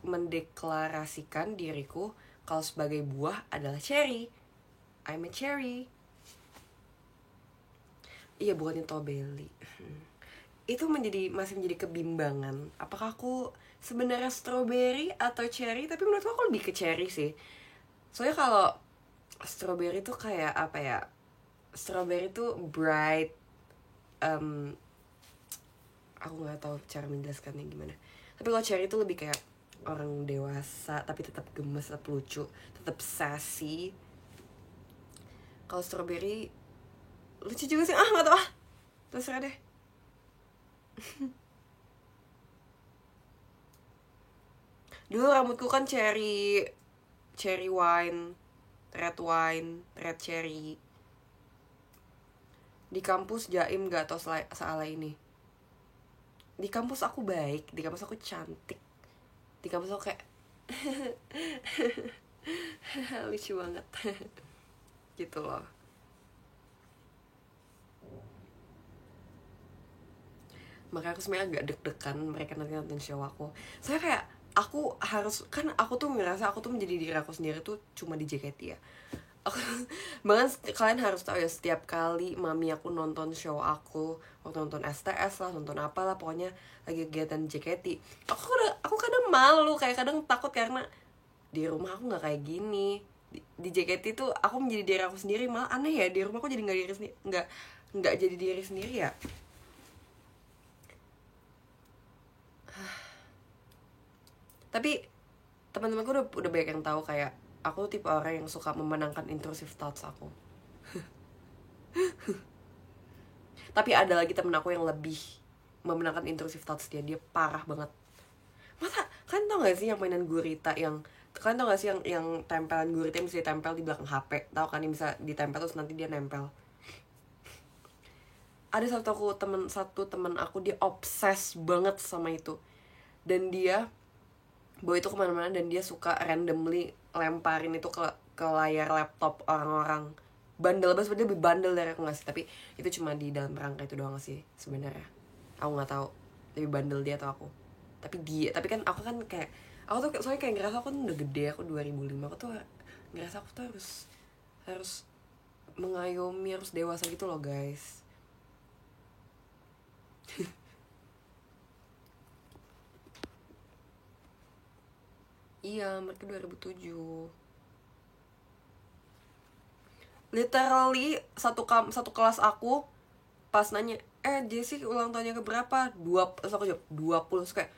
mendeklarasikan diriku kalau sebagai buah adalah cherry. I'm a cherry. Iya, bukannya tobeli. Itu masih menjadi kebimbangan. Apakah aku sebenarnya strawberry atau cherry? Tapi menurutku aku lebih ke cherry sih. Soalnya kalau strawberry tuh kayak apa ya? Strawberry tuh bright. Aku nggak tahu cara menjelaskannya gimana. Tapi kalau cherry tuh lebih kayak orang dewasa tapi tetap gemes, tetap lucu, tetap sassy. Kalau strawberry lucu juga sih. Nggak tahu terserah deh. Dulu rambutku kan cherry wine, red cherry. Di kampus jaim gak tau salah ini. Di kampus aku baik, di kampus aku cantik, di kampus aku kayak lucu banget. Gitu loh. Makanya aku sebenarnya agak deg-degan mereka nanti nonton show aku. Soalnya kayak aku harus, kan aku tuh ngerasa aku tuh menjadi diri aku sendiri tuh cuma di JKT ya. Aku bahkan kalian harus tahu ya, setiap kali mami aku nonton show aku, waktu nonton STS lah, nonton apalah, pokoknya lagi kegiatan JKT, aku kadang malu, kayak kadang takut karena di rumah aku nggak kayak gini. Di JKT tuh aku menjadi diri aku sendiri, malah aneh ya, di rumah aku jadi nggak diri sendiri, nggak jadi diri sendiri ya. Tapi teman-temanku udah banyak yang tahu kayak aku tipe orang yang suka memenangkan intrusive thoughts aku. Tapi ada lagi temen aku yang lebih memenangkan intrusive thoughts dia parah banget. Masa kalian tau gak sih yang mainan gurita, yang kalian tau gak sih yang tempelan gurita yang bisa ditempel di belakang HP, tau kan, yang bisa ditempel terus nanti dia nempel. Ada satu temen aku, dia obses banget sama itu, dan dia bawa itu kemana-mana, dan dia suka randomly lemparin itu ke layar laptop orang-orang. Bandel banget, sebenarnya lebih bandel dari aku nggak sih, tapi itu cuma di dalam rangka itu doang sih sebenarnya. Aku nggak tahu lebih bandel dia atau aku. Tapi kan aku kan kayak, aku tuh soalnya kayak ngerasa aku tuh udah gede, aku 2005, aku tuh ngerasa aku tuh harus mengayomi, harus dewasa gitu loh guys. Iya, mereka 2007. Literally satu kelas aku pas nanya, Jessie ulang tahunnya keberapa? Terus aku jawab 20. Terus kayak,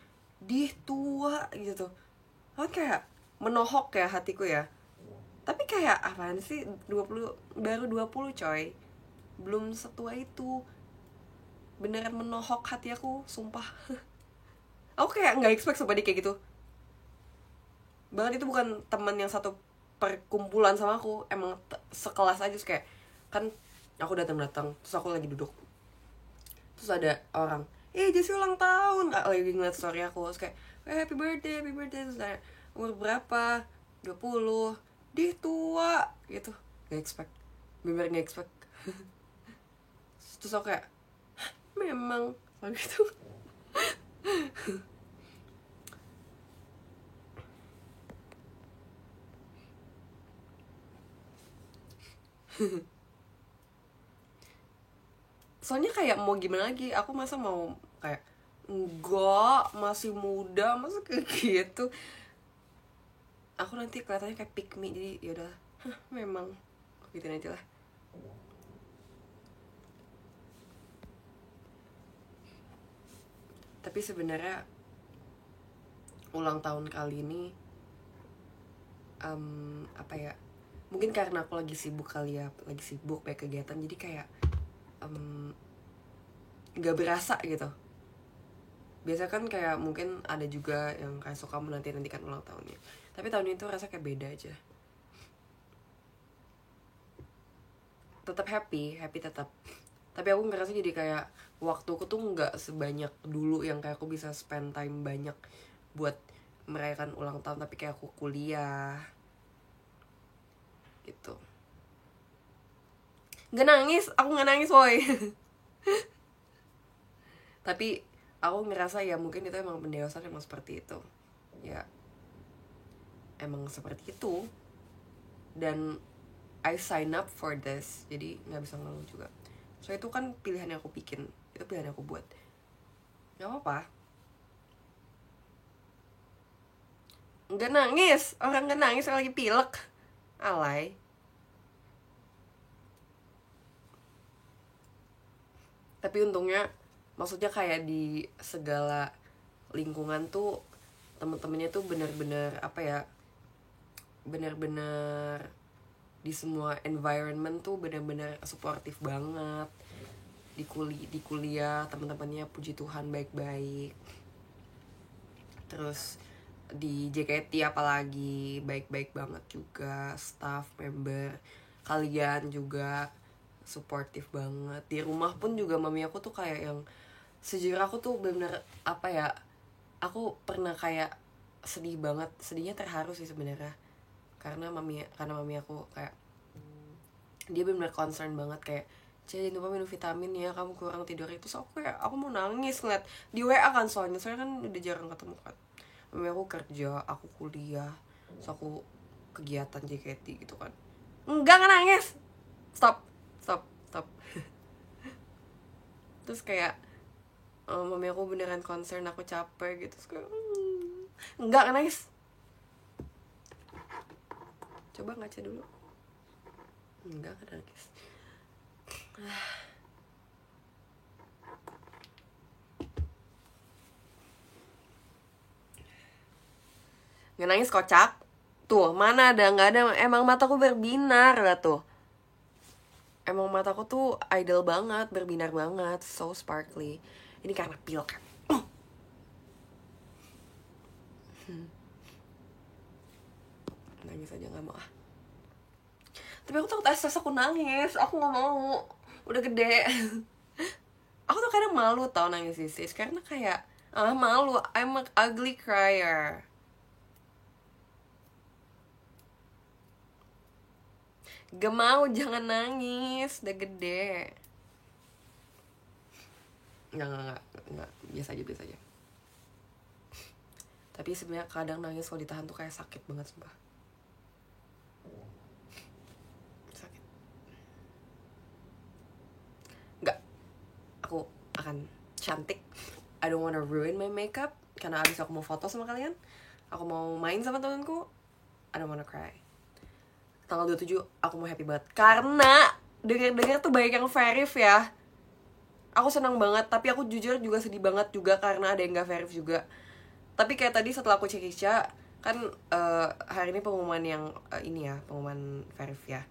dih tua gitu. Aku kayak menohok ya hatiku ya. Tapi kayak apaan sih, 20, baru 20 coy. Belum setua itu. Beneran menohok hati aku, sumpah. Aku kayak gak expect sama dia kayak gitu. Bahkan itu bukan teman yang satu perkumpulan sama aku, emang sekelas aja. Terus kayak, kan aku datang terus aku lagi duduk, terus ada orang, Jessie ulang tahun, lagi ngeliat story aku, terus kayak, happy birthday, terus kayak, umur berapa? 20. Dia tua gitu. Gak expect, bener gak expect. Terus aku kayak, memang gitu. Soalnya kayak mau gimana lagi, aku masa mau kayak, enggak, masih muda, masa kayak gitu. Aku nanti kelihatannya kayak pick me, jadi yaudah, memang gituin aja lah. Tapi sebenarnya ulang tahun kali ini, apa ya, mungkin karena aku lagi sibuk kali ya, lagi sibuk banyak kegiatan, jadi kayak nggak berasa gitu. Biasa kan kayak mungkin ada juga yang kayak suka menantikan ulang tahunnya, tapi tahun itu rasa kayak beda aja. Tetap happy tetap, tapi aku ngerasa jadi kayak waktuku tuh nggak sebanyak dulu yang kayak aku bisa spend time banyak buat merayakan ulang tahun, tapi kayak aku kuliah gitu. Aku nggak nangis woy. Tapi aku ngerasa ya mungkin itu emang pendewasaan, emang seperti itu ya, emang seperti itu, dan I sign up for this, jadi nggak bisa ngeluh juga. So itu kan pilihan yang aku bikin, itu pilihan yang aku buat, nggak apa-apa. Nggak nangis, orang nggak nangis lagi pilek, alay. Tapi untungnya, maksudnya kayak di segala lingkungan tuh temen-temennya tuh bener-bener apa ya, bener-bener di semua environment tuh bener-bener supportive banget. Di kuliah teman-temannya puji Tuhan baik-baik, terus di JKT apalagi baik-baik banget juga, staff member kalian juga supportive banget. Di rumah pun juga mami aku tuh kayak yang, sejujurnya aku tuh bener-bener apa ya, aku pernah kayak sedih banget, sedihnya terharu sih sebenarnya, karena mami aku kayak, dia benar-benar concern banget kayak, jangan lupa minum vitamin ya, kamu kurang tidur itu. So aku kayak, aku mau nangis ngeliat di WA kan, soalnya kan udah jarang ketemu kan, mami aku kerja, aku kuliah, terus aku kegiatan JKT gitu kan. Enggak nangis, stop. Terus kayak mami aku beneran concern aku capek gitu, terus kayak enggak nangis. Coba ngaca dulu. Enggak nangis. Nggak nangis kocak. Tuh, mana ada, nggak ada. Emang mataku berbinar lah tuh. Emang mataku tuh idol banget, berbinar banget, so sparkly. Ini karena pil kan. Nangis aja nggak mau ah. Tapi aku takut aku nangis, aku nggak mau. Udah gede. Aku tuh kadang malu tau nangis sis, karena kayak malu. I'm an ugly crier. Gak mau, jangan nangis, udah gede. Enggak, biasa aja. Tapi sebenarnya kadang nangis kalau ditahan tuh kayak sakit banget sumpah. Sakit. Enggak, aku akan cantik. I don't wanna ruin my makeup karena abis aku mau foto sama kalian, aku mau main sama temanku. I don't wanna cry. Tanggal 27 aku mau happy banget karena denger tuh banyak yang verif ya. Aku senang banget, tapi aku jujur juga sedih banget juga karena ada yang gak verif juga. Tapi kayak tadi setelah aku cek Isya kan hari ini pengumuman yang ini ya, pengumuman verif ya.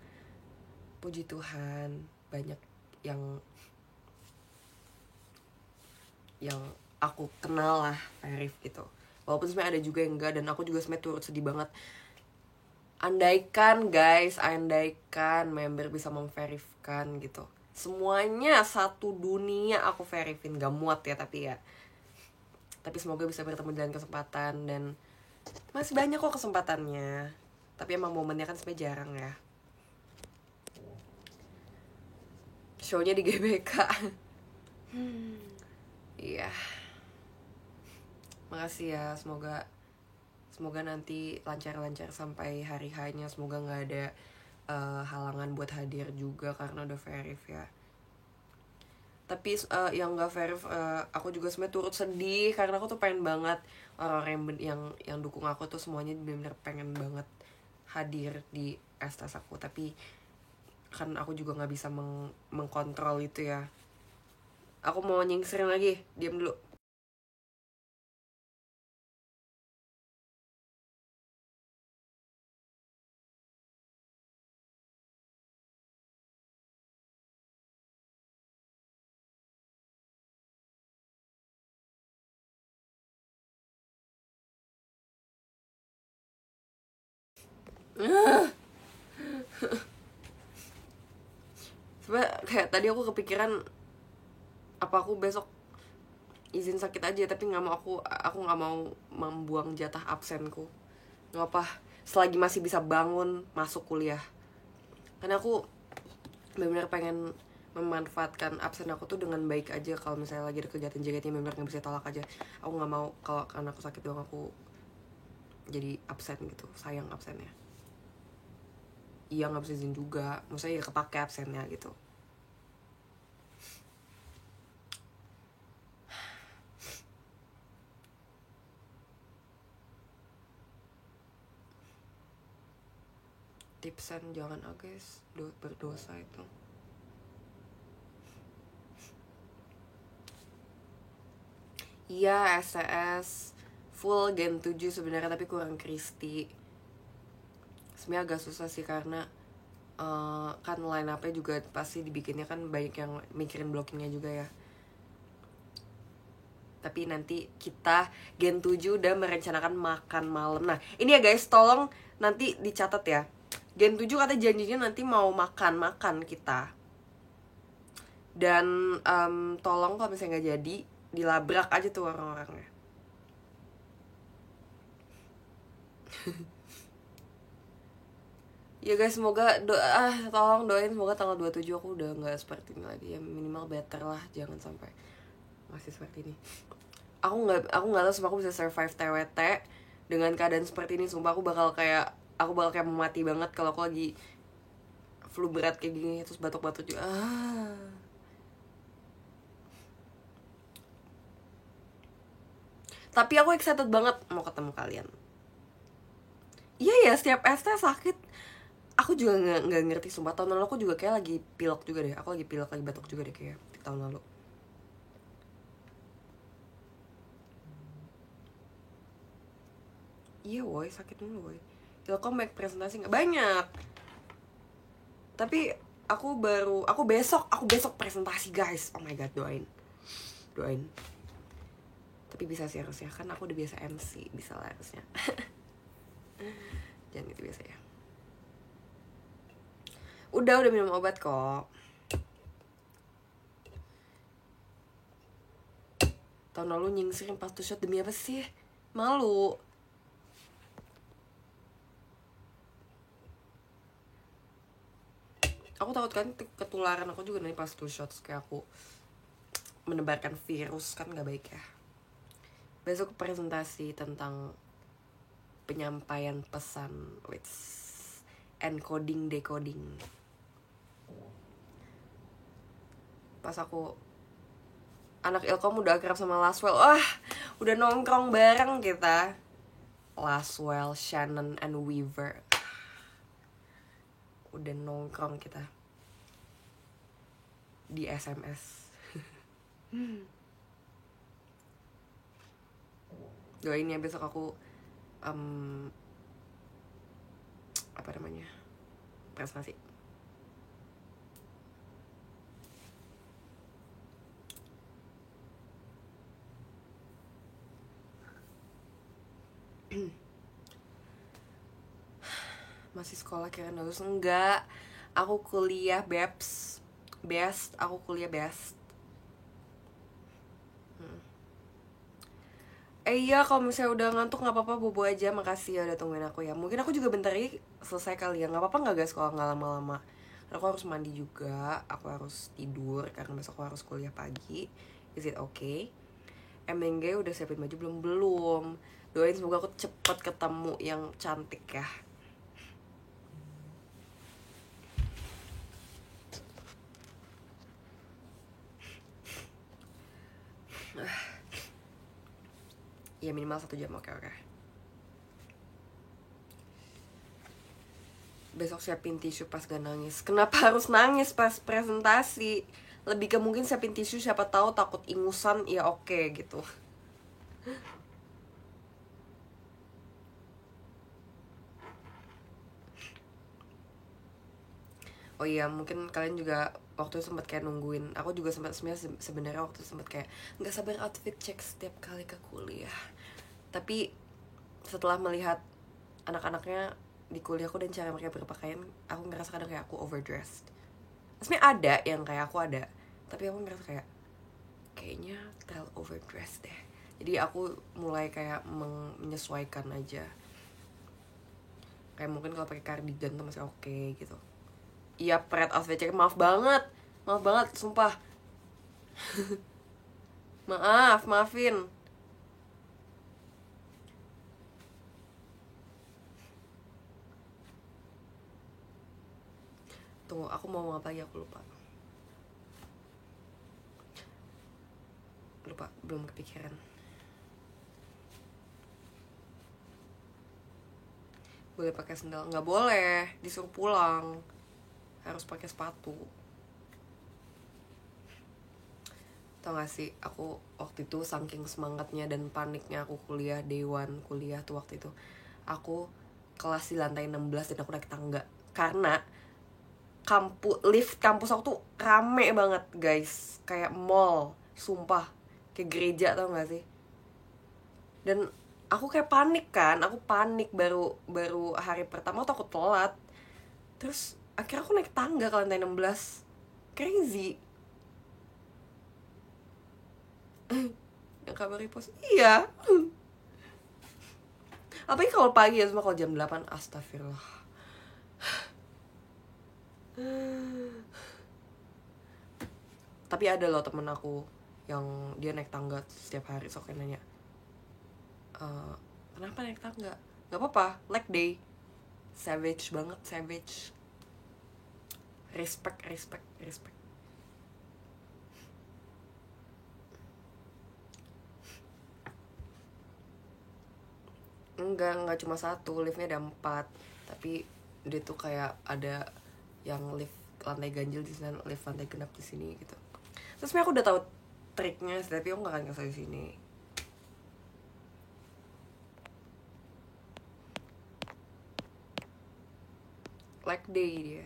Puji Tuhan banyak yang aku kenal lah verif gitu. Walaupun sebenarnya ada juga yang enggak, dan aku juga sebenarnya turut sedih banget. Andaikan member bisa memverifkan gitu, semuanya satu dunia aku verifin, gak muat ya tapi ya. Tapi semoga bisa bertemu dengan kesempatan, dan masih banyak kok kesempatannya. Tapi emang momennya kan sebenarnya jarang ya. Show-nya di GBK. Iya. Makasih ya, semoga nanti lancar-lancar sampai hari H-nya. Semoga nggak ada halangan buat hadir juga karena udah verif ya. Tapi yang nggak verif, aku juga sebenarnya turut sedih karena aku tuh pengen banget orang-orang yang dukung aku tuh semuanya benar-benar pengen banget hadir di estes aku. Tapi kan aku juga nggak bisa mengkontrol itu ya. Aku mau nyingsirin lagi, diam dulu. Sebenernya kayak tadi aku kepikiran apa aku besok izin sakit aja, tapi nggak mau. Aku nggak mau membuang jatah absenku. Nggak apa, selagi masih bisa bangun masuk kuliah. Karena aku benar-benar pengen memanfaatkan absen aku tuh dengan baik aja. Kalau misalnya lagi ada kegiatan JKT benar-benar nggak bisa tolak aja. Aku nggak mau kalau karena aku sakit doang aku jadi absen gitu, sayang absennya. Iya, nggak bisa izin juga, maksudnya ya kepake absennya gitu. Tipsen jangan guys, berdosa itu. Iya, SCS full Gen 7 sebenarnya, tapi kurang Kristi. Sebenarnya agak susah sih karena kan line up-nya juga pasti dibikinnya kan banyak yang mikirin blockingnya juga ya. Tapi nanti kita Gen 7 udah merencanakan makan malam. Nah ini ya guys, tolong nanti dicatat ya. Gen 7 kata janjinya nanti mau makan kita. Dan tolong kalau misalnya gak jadi, dilabrak aja tuh orang-orangnya. Ya guys, semoga tolong doain semoga tanggal 27 aku udah gak seperti ini lagi ya. Minimal better lah, jangan sampai masih seperti ini. aku nggak tahu sumpah aku bisa survive TWT dengan keadaan seperti ini. Sumpah aku bakal kayak mati banget kalau aku lagi flu berat kayak gini terus batuk-batuk juga. Tapi aku excited banget mau ketemu kalian. Iya ya, setiap ST sakit. Aku juga nggak ngerti sumpah. Tahun lalu aku juga kayak lagi pilek juga deh. Aku lagi pilek, lagi batuk juga deh kayak di tahun lalu. Iya woy, sakit dulu woy. Ilkom baik presentasi nggak banyak. Tapi aku besok presentasi guys. Oh my god, doain. Tapi bisa sih harusnya, kan aku udah biasa MC, bisa lah harusnya. Jangan gitu biasa ya. Udah minum obat kok. Tahun lalu nyingsirin pas 2 shot demi apa sih? Malu. Aku takut kan ketularan aku juga nih pas 2 shots, kayak aku menebarkan virus, kan gak baik ya. Besok presentasi tentang penyampaian pesan with encoding decoding. Pas aku anak Ilkom udah akrab sama Laswell. Udah nongkrong bareng kita. Laswell, Shannon, and Weaver. Udah nongkrong kita di SMS. Doain ya besok aku apa namanya, presentasi. Masih sekolah kira lulus? Enggak, aku kuliah best. Aku kuliah best. Iya, kalau misalnya udah ngantuk nggak apa-apa, bobo aja. Makasih ya udah tungguin aku ya. Mungkin aku juga bentar lagi selesai kali ya. Nggak apa-apa nggak guys kalau nggak lama-lama. Aku harus mandi juga, aku harus tidur karena besok aku harus kuliah pagi. Is it okay? MNG udah siapin baju belum? Doain semoga aku cepet ketemu yang cantik ya. Ya minimal 1 jam, oke. Besok siapin tisu pas gak nangis. Kenapa harus nangis pas presentasi? Lebih ke mungkin siapin tisu, siapa tahu takut ingusan, ya oke gitu. Oh iya, mungkin kalian juga waktu itu sempat kayak nungguin. Aku juga sempat sebenarnya waktu itu sempat kayak nggak sabar outfit check setiap kali ke kuliah. Tapi setelah melihat anak-anaknya di kuliahku dan cara mereka berpakaian, aku ngerasa kadang kayak aku overdressed. Maksudnya ada yang kayak aku ada, tapi aku ngerasa kayaknya terlalu overdressed deh. Jadi aku mulai kayak menyesuaikan aja. Kayak mungkin kalau pakai cardigan tuh masih oke gitu. Iya, pret outfit check, maaf banget sumpah. Maafin. Tunggu, aku mau ngomong apa lagi, aku lupa, belum kepikiran. Boleh pakai sendal? Nggak boleh, disuruh pulang, harus pakai sepatu. Tau gak sih, aku waktu itu saking semangatnya dan paniknya aku kuliah, Day 1 kuliah tuh waktu itu. Aku kelas di lantai 16 dan aku naik tangga. Karena lift kampus aku tuh rame banget guys. Kayak mall, sumpah. Kayak gereja, tau gak sih? Dan aku kayak panik kan, baru hari pertama tuh aku telat. Terus akhirnya aku naik tangga ke lantai 16. Crazy. Yang kabar repost, iya. Apalagi kalau pagi ya, cuma kalau jam 8, astagfirullah. Tapi ada loh temen aku yang dia naik tangga setiap hari. So kayak nanya, kenapa naik tangga? Gak apa-apa, leg day. Savage banget, savage. Respect. Enggak cuma satu, liftnya ada 4. Tapi dia tuh kayak ada yang lift lantai ganjil di sana, lift lantai genap di sini gitu. Terus aku udah tahu triknya, tapi aku gak akan kasih di sini. Leg day dia.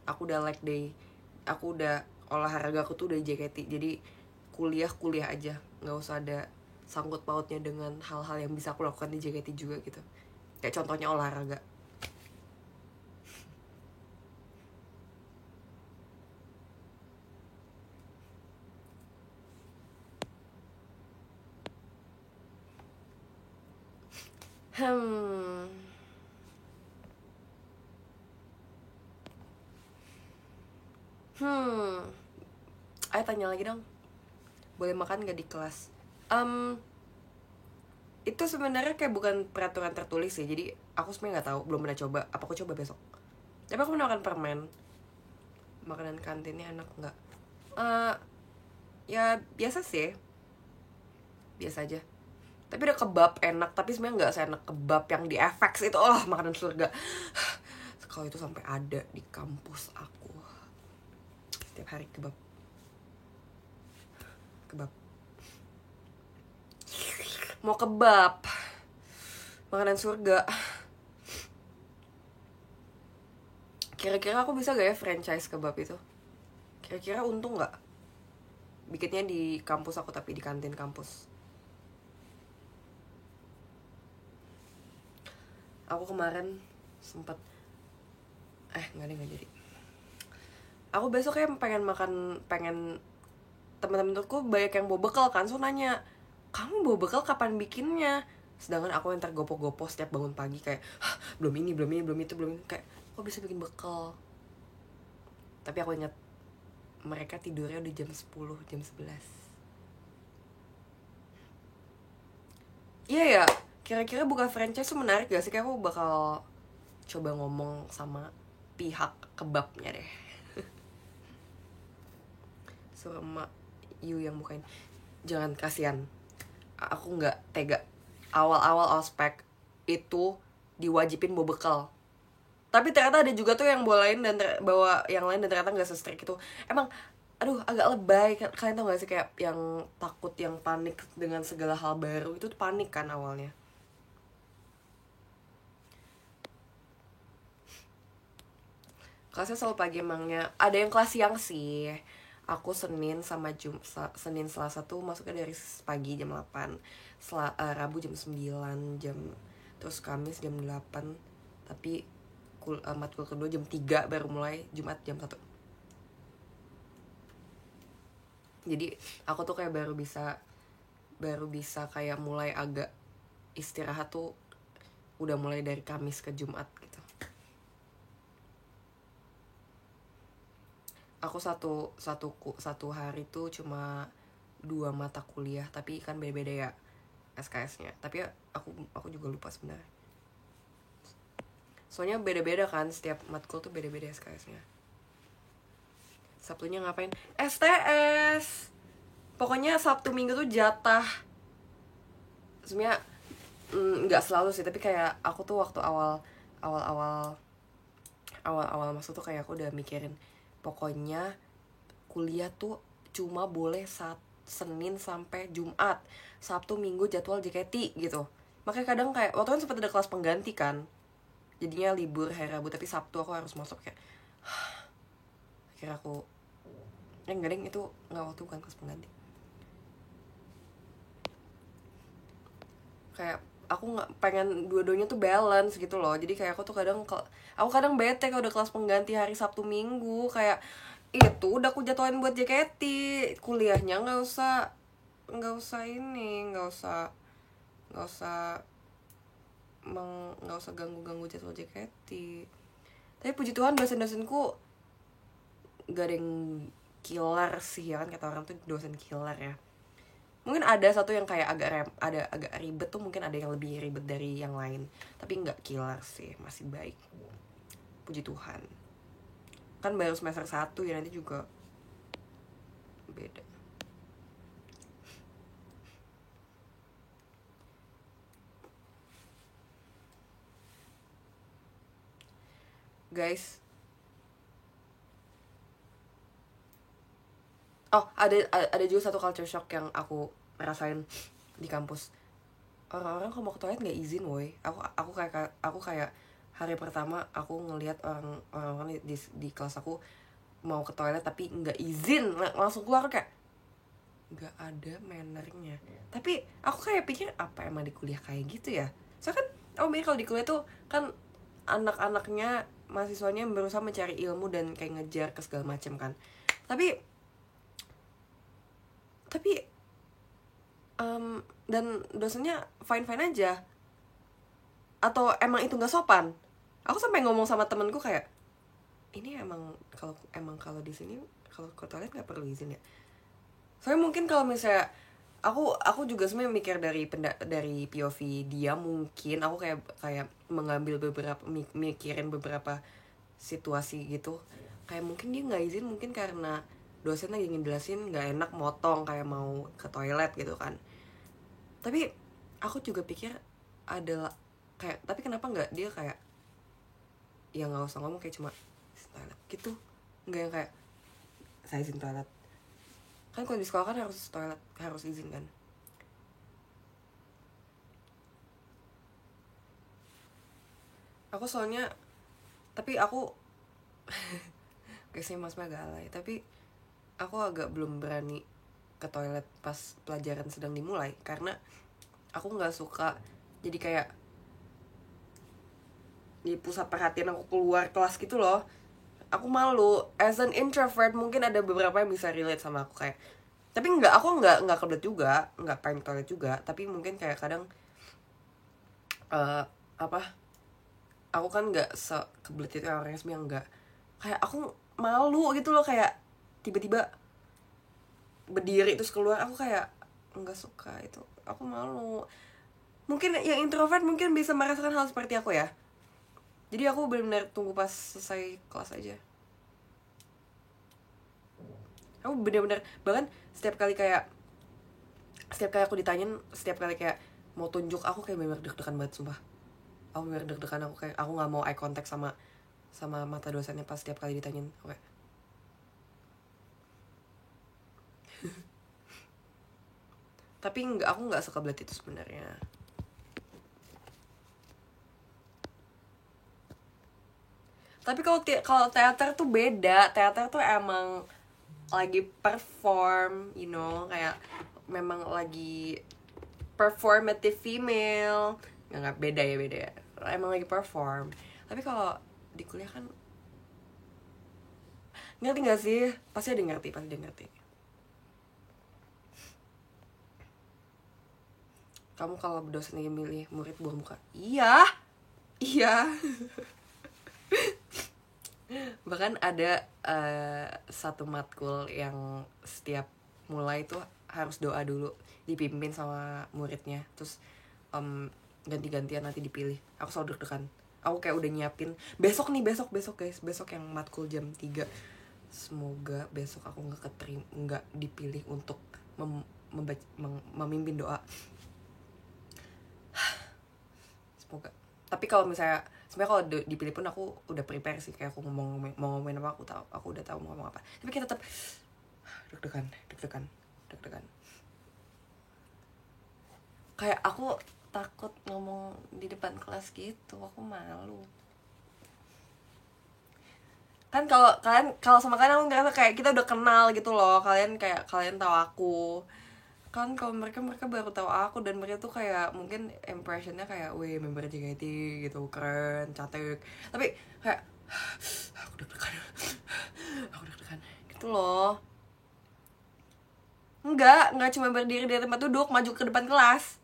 Aku udah leg day. Aku udah olahraga, aku tuh udah JKT. Jadi kuliah aja, nggak usah ada sangkut pautnya dengan hal-hal yang bisa aku lakukan di JKT juga gitu. Kayak contohnya olahraga. Ayo tanya lagi dong. Boleh makan gak di kelas? Itu sebenarnya kayak bukan peraturan tertulis sih. Jadi aku sebenarnya nggak tahu, belum pernah coba. Apa aku coba besok? Tapi aku pernah makan permen. Makanan kantinnya enak nggak? Ya biasa sih. Biasa aja. Tapi ada kebab enak. Tapi sebenarnya nggak seenak kebab yang di FX itu. Oh, makanan surga. Kalau itu sampai ada di kampus aku. Setiap hari kebab. Mau kebab, makanan surga. Kira-kira aku bisa gak ya franchise kebab itu? Kira-kira untung gak? Bikinnya di kampus aku, tapi di kantin kampus. Aku kemarin sempet gak jadi. Aku besok kayak pengen teman-temanku banyak yang bawa bekal kan. So nanya, kamu bawa bekal kapan bikinnya? Sedangkan aku yang tergopoh-gopoh setiap bangun pagi kayak, belum ini, belum itu. Kayak, kok bisa bikin bekal? Tapi aku ingat, mereka tidurnya udah jam 10, jam 11. Iya ya, kira-kira buka franchise tuh menarik gak sih? Kayak aku bakal coba ngomong sama pihak kebabnya deh. Sama you yang bukain. Jangan, kasihan. Aku gak tega. Awal-awal ospek itu diwajibin bawa bekal. Tapi ternyata ada juga tuh yang bawain dan bawa yang lain dan ternyata gak se-strict itu. Emang aduh agak lebay. Kalian tau gak sih kayak yang takut, yang panik dengan segala hal baru itu tuh panik kan awalnya. Kelasnya selalu pagi emangnya. Ada yang kelas siang sih. Aku Senin Selasa tuh masuknya dari pagi jam 8. Rabu jam 9 terus Kamis jam 8. Tapi matkul kedua jam 3 baru mulai. Jumat jam 1. Jadi aku tuh kayak baru bisa kayak mulai agak istirahat tuh udah mulai dari Kamis ke Jumat gitu. Aku satu hari tuh cuma 2 mata kuliah, tapi kan beda-beda ya SKS-nya. Tapi ya, aku juga lupa sebenarnya. Soalnya beda-beda kan, setiap matkul tuh beda-beda SKS-nya. Sabtunya ngapain? STS. Pokoknya Sabtu Minggu tuh jatah. Sebenarnya nggak selalu sih, tapi kayak aku tuh waktu awal masuk tuh kayak aku udah mikirin, pokoknya kuliah tuh cuma boleh Senin sampai Jumat. Sabtu Minggu jadwal JKT gitu. Makanya kadang kayak waktu kan sempat ada kelas pengganti kan, jadinya libur hari Rabu, tapi Sabtu aku harus masuk kayak akhirnya aku enggak deng, itu nggak, waktu bukan kelas pengganti. Kayak aku nggak pengen dua-duanya tuh balance gitu loh. Jadi kayak aku kadang bete kalau udah kelas pengganti hari Sabtu Minggu. Kayak itu udah aku jadwalin buat JKT, kuliahnya nggak usah ganggu jadwal JKT. Tapi puji Tuhan dosen-dosenku gak ada yang killer sih ya kan, kata orang tuh dosen killer ya. Mungkin ada satu yang kayak agak ribet tuh, mungkin ada yang lebih ribet dari yang lain, tapi nggak killer sih, masih baik, puji Tuhan. Kan baru semester 1 ya, nanti juga beda. Guys, oh ada juga satu culture shock yang aku rasain di kampus. Orang-orang kalau mau ke toilet nggak izin, woi. Aku kayak hari pertama aku ngelihat orang di kelas aku mau ke toilet tapi nggak izin, langsung keluar, kayak nggak ada mannernya. Tapi aku kayak pikir, apa emang di kuliah kayak gitu ya? Soalnya kan kalau di kuliah tuh kan anak-anaknya, mahasiswanya yang berusaha mencari ilmu dan kayak ngejar ke segala macam kan. Tapi dan dosennya fine aja, atau emang itu nggak sopan? Aku sampai ngomong sama temenku kayak, ini emang kalau di sini kalau ke toilet nggak perlu izin ya? Soalnya mungkin kalau misalnya aku juga sebenarnya mikir dari POV dia, mungkin aku kayak mengambil mikirin beberapa situasi gitu, kayak mungkin dia nggak izin mungkin karena dosen lagi ngejelasin nggak enak motong, kayak mau ke toilet gitu kan. Tapi aku juga pikir adalah kayak, tapi kenapa nggak dia kayak, ya nggak usah ngomong, kayak cuma toilet gitu, nggak yang kayak saya izin toilet. Kan kalau di sekolah kan harus toilet, harus izin kan. Aku soalnya, tapi aku kayaknya mas agak alay, tapi aku agak belum berani ke toilet pas pelajaran sedang dimulai, karena aku nggak suka jadi kayak di pusat perhatian aku keluar kelas gitu loh. Aku malu. As an introvert mungkin ada beberapa yang bisa relate sama aku, kayak, tapi aku nggak kebelet juga, nggak pengen toilet juga, tapi mungkin kayak kadang uh, apa aku kan nggak sekebelet itu orangnya, sebenarnya nggak, kayak aku malu gitu loh, kayak tiba-tiba berdiri terus keluar, aku kayak nggak suka itu, aku malu. Mungkin yang introvert mungkin bisa merasakan hal seperti aku ya, jadi aku benar-benar tunggu pas selesai kelas aja. Aku benar-benar, bahkan setiap kali aku ditanyain, setiap kali kayak mau tunjuk, aku kayak benar deg-degan banget, sumpah. Aku benar deg-degan, aku nggak mau eye contact sama mata dosennya pas setiap kali ditanyain. Oke. Tapi aku nggak sekebelet itu sebenarnya. Tapi kalau teater tuh beda. Teater tuh emang lagi perform, kayak memang lagi performative female. Nggak beda ya. Emang lagi perform. Tapi kalau di kuliah kan, ngerti nggak sih? Pasti ada yang ngerti. Kamu kalau dosen lagi milih murid buang muka, iya. Bahkan ada satu matkul yang setiap mulai tuh harus doa dulu, dipimpin sama muridnya, terus ganti-gantian nanti dipilih. Aku selalu deg-degan. Aku kayak udah nyiapin besok guys, besok yang matkul jam 3. Semoga besok aku nggak dipilih untuk memimpin doa. Semoga. Tapi kalau misalnya, sebenarnya kalau dipilih pun aku udah prepare sih, kayak aku mau ngomongin apa, aku udah tahu mau ngomong apa. Tapi kita tetap deg-degan. Kayak aku takut ngomong di depan kelas gitu, aku malu. Kan kalau sama kalian aku ngerasa kayak kita udah kenal gitu loh, kalian tahu aku. Kan kalau mereka baru tahu aku, dan mereka tuh kayak mungkin impressionnya kayak, weh, member JKT gitu, keren, cantik. Tapi kayak aku deg-degan gitu loh. Enggak cuma berdiri di tempat duduk, maju ke depan kelas.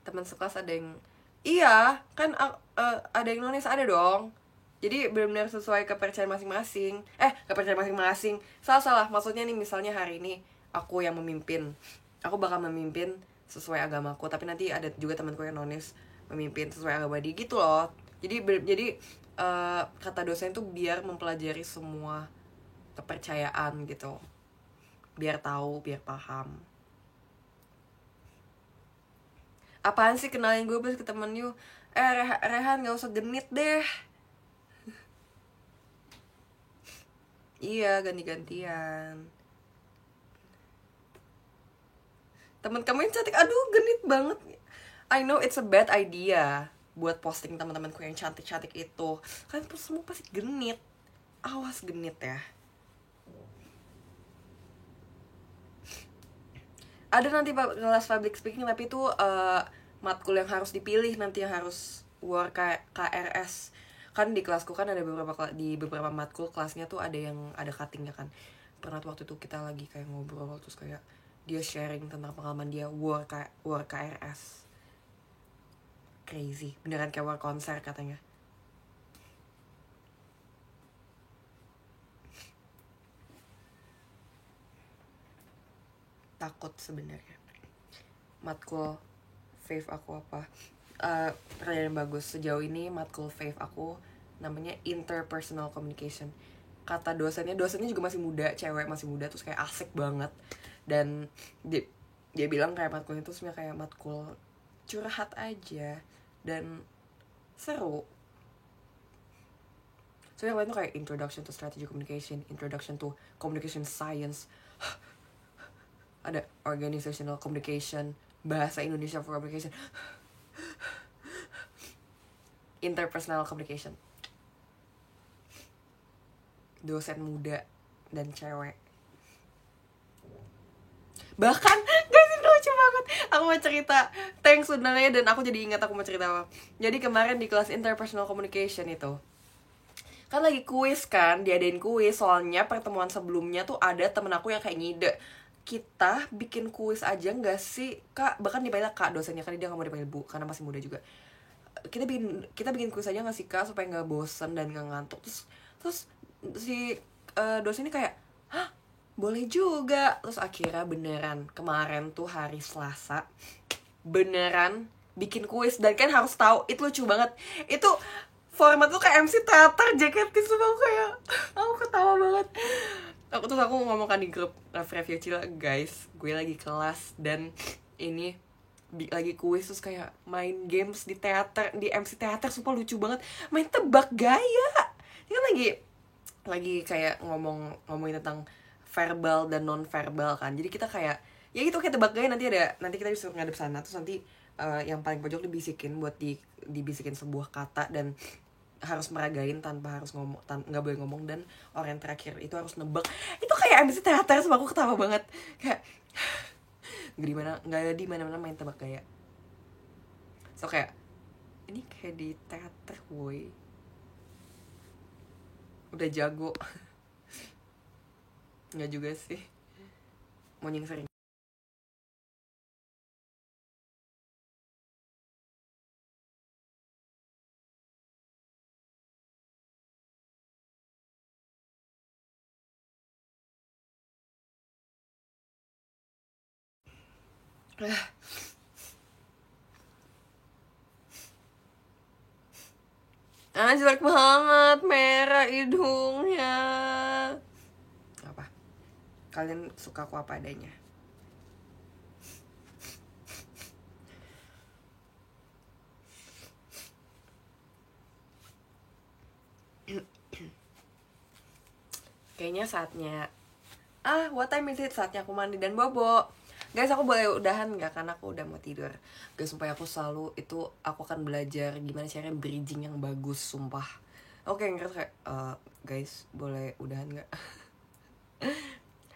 teman sekelas ada yang iya kan ada yang nonis, ada dong. Jadi benar-benar sesuai kepercayaan masing-masing. Kepercayaan masing-masing. Salah. Maksudnya nih misalnya hari ini aku yang memimpin. Aku bakal memimpin sesuai agamaku, tapi nanti ada juga temanku yang nonis memimpin sesuai agama dia gitu loh. Jadi kata dosen tuh biar mempelajari semua kepercayaan gitu. Biar tahu, biar paham. Apaan sih kenalin gue ke temen you? Rehan gak usah genit deh. Iya, ganti-gantian. Temen kamu yang cantik, aduh genit banget. I know it's a bad idea buat posting teman-temanku yang cantik-cantik itu. Kalian semua pasti genit. Awas genit ya. Ada nanti kelas public speaking, tapi itu matkul yang harus dipilih nanti, yang harus KRS. Kan di kelasku kan ada beberapa matkul kelasnya tuh ada yang ada cuttingnya kan. Pernah tuh waktu itu kita lagi kayak ngobrol, terus kayak dia sharing tentang pengalaman dia war KRS. Crazy, beneran kayak war konser katanya. Takut sebenarnya. Matkul fave aku apa? Pertanyaan yang bagus. Sejauh ini matkul fave aku namanya interpersonal communication. Kata dosennya juga masih muda, cewek masih muda, terus kayak asik banget. Dan dia bilang kayak matkul itu sebenarnya kayak matkul curhat aja dan seru. So yang lain tuh kayak introduction to strategic communication, introduction to communication science, ada organizational communication, bahasa Indonesia for communication, interpersonal communication. Dosen muda dan cewek. Bahkan guys, ini lucu banget. Aku mau cerita, thanks undangannya, dan aku jadi ingat aku mau cerita apa. Jadi kemarin di kelas interpersonal communication itu kan lagi kuis kan, diadain kuis. Soalnya pertemuan sebelumnya tuh ada temen aku yang kayak ngide, kita bikin kuis aja gak sih kak? Bahkan dipanggil kak dosennya, kan dia gak mau dipanggil bu karena masih muda juga. Kita bikin kuis aja gak sih kak, supaya gak bosen dan gak ngantuk. Terus si dosen ini kayak, hah boleh juga. Terus akhirnya beneran kemarin tuh hari Selasa beneran bikin kuis. Dan kan harus tahu, itu lucu banget. Itu format tuh kayak MC teater, JKT. Sumpah aku ketawa banget. Aku ngomong kan di grup review Cila, guys gue lagi kelas dan ini lagi kuis, terus kayak main games di teater, di MC teater. Sumpah lucu banget, main tebak gaya. Ini kan lagi kayak ngomongin tentang verbal dan non verbal kan. Jadi kita kayak ya gitu, kayak tebak gaya. Nanti kita disuruh ngadep sana, terus nanti yang paling pojok dibisikin buat dibisikin sebuah kata, dan harus meragain tanpa harus ngomong, nggak boleh ngomong, dan orang yang terakhir itu harus nebak. Itu kayak MC teater. Sama aku ketawa banget, kayak nggak ada di mana main tebak gaya. So kayak ini kayak di teater, woi. Udah jago. Nggak juga sih, mau sering. Jelek banget, merah hidungnya. Apa? Kalian suka aku apa adanya? Kayaknya saatnya what time is it? Saatnya aku mandi dan bobo. Guys, aku boleh udahan gak? Karena aku udah mau tidur. Guys, sumpah aku selalu itu, aku akan belajar gimana caranya bridging yang bagus, sumpah. Oke, ngerasa kayak guys, boleh udahan gak?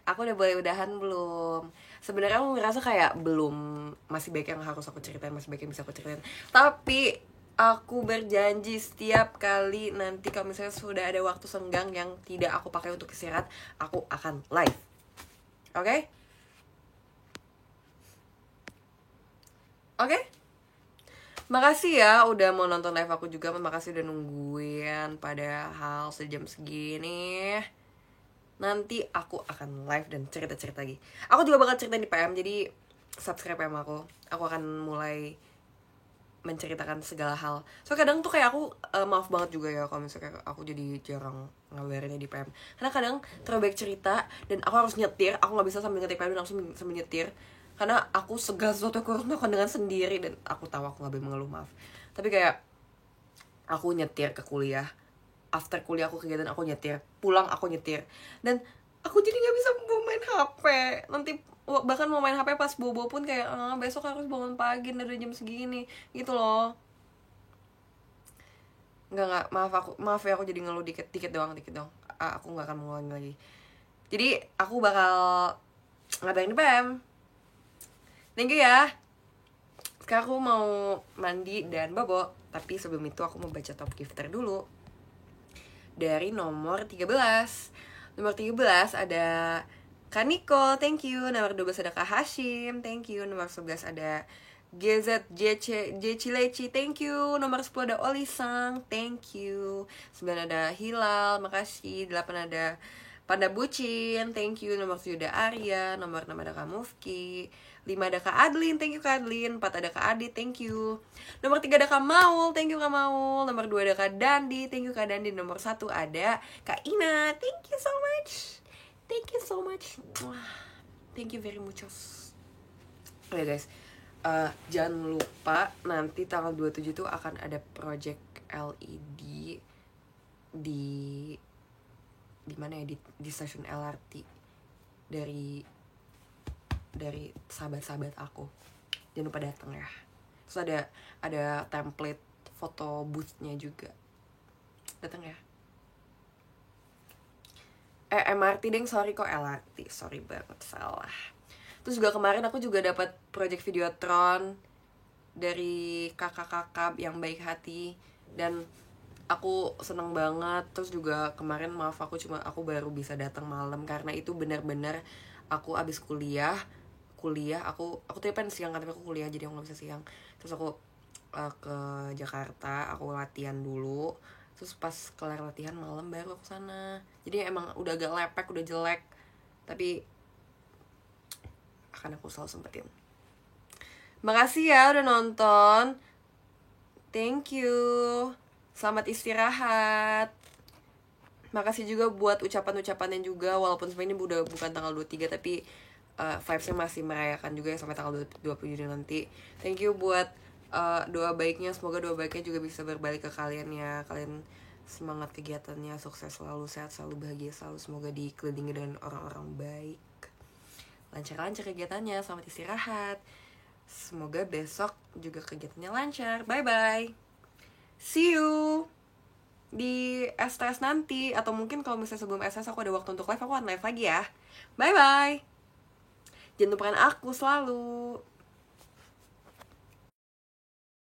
Aku udah boleh udahan belum? Sebenarnya aku ngerasa kayak belum, masih banyak yang harus aku ceritain, masih banyak yang bisa aku ceritain. Tapi aku berjanji setiap kali nanti kalau misalnya sudah ada waktu senggang yang tidak aku pakai untuk istirahat, aku akan live. Oke? Oke? Makasih ya udah mau nonton live aku juga. Makasih udah nungguin padahal sejam segini. Nanti aku akan live dan cerita-cerita lagi. Aku juga bakal cerita di PM, jadi subscribe PM aku. Aku akan mulai menceritakan segala hal. So kadang tuh kayak aku maaf banget juga ya kalau misalnya aku jadi jarang ngabarinnya di PM. Karena kadang terlalu banyak cerita dan aku harus nyetir. Aku nggak bisa sambil ngetik PM dan langsung sambil nyetir. Karena aku segala sesuatu aku harus melakukan dengan sendiri dan aku tahu aku nggak boleh mengeluh, maaf. Tapi kayak aku nyetir ke kuliah, after kuliah aku kegiatan aku nyetir, pulang aku nyetir, dan aku jadi nggak bisa mau main HP. Nanti bahkan mau main HP pas bobo pun kayak besok harus bangun pagi dari jam segini gitu loh. Nggak, maaf ya, aku jadi ngeluh dikit doang. Aku nggak akan mengulangi lagi. Jadi aku bakal ngadain BEM. Thank you ya. Sekarang aku mau mandi dan bobo, tapi sebelum itu aku mau baca top gifter dulu. Dari nomor 13. Nomor 13 ada Kaniko, thank you. Nomor 12 ada Kak Hashim, thank you. Nomor 11 ada GZJCileci, thank you. Nomor 10 ada Olisang, thank you. 9 ada Hilal, makasih. 8 ada Panda Bucin, thank you. Nomor 7 ada Arya. Nomor 6 ada Kak Mufki. 5 ada Kak Adlin, thank you Kak Adlin. 4 ada Kak Adit, thank you. Nomor 3 ada Kak Maul, thank you Kak Maul. Nomor 2 ada Kak Dandi, thank you Kak Dandi. Nomor 1 ada Kak Ina, thank you so much. Thank you so much. Thank you very much. Oke guys, jangan lupa nanti tanggal 27 tuh akan ada project LED di mana ya, di stasiun LRT dari sahabat-sahabat aku. Jangan lupa datang ya. Terus ada template foto booth-nya juga. Datang ya. MRT deng, sorry kok LRT. Sorry banget, salah. Terus juga kemarin aku juga dapat project Videotron dari kakak-kakak yang baik hati dan aku seneng banget. Terus juga kemarin maaf aku baru bisa datang malam karena itu benar-benar aku abis kuliah aku tuh pengen siang kan, tapi aku kuliah jadi aku nggak bisa siang. Terus aku ke Jakarta, aku latihan dulu. Terus pas kelar latihan malam baru aku sana. Jadi emang udah agak lepek, udah jelek, tapi akan aku selalu sempetin. Makasih ya udah nonton. Thank you. Selamat istirahat. Makasih juga buat ucapan-ucapannya juga. Walaupun sebenarnya ini udah bukan tanggal 23, tapi vibes-nya masih merayakan juga ya sampai tanggal 20 Juni nanti. Thank you buat doa baiknya. Semoga doa baiknya juga bisa berbalik ke kalian ya. Kalian semangat kegiatannya, sukses selalu, sehat selalu, bahagia selalu. Semoga dikelilingi dengan orang-orang baik. Lancar-lancar kegiatannya, selamat istirahat. Semoga besok juga kegiatannya lancar. Bye-bye. See you di STS nanti. Atau mungkin kalau misalnya sebelum STS aku ada waktu untuk live, aku akan live lagi ya. Bye-bye. Jangan lupakan aku selalu.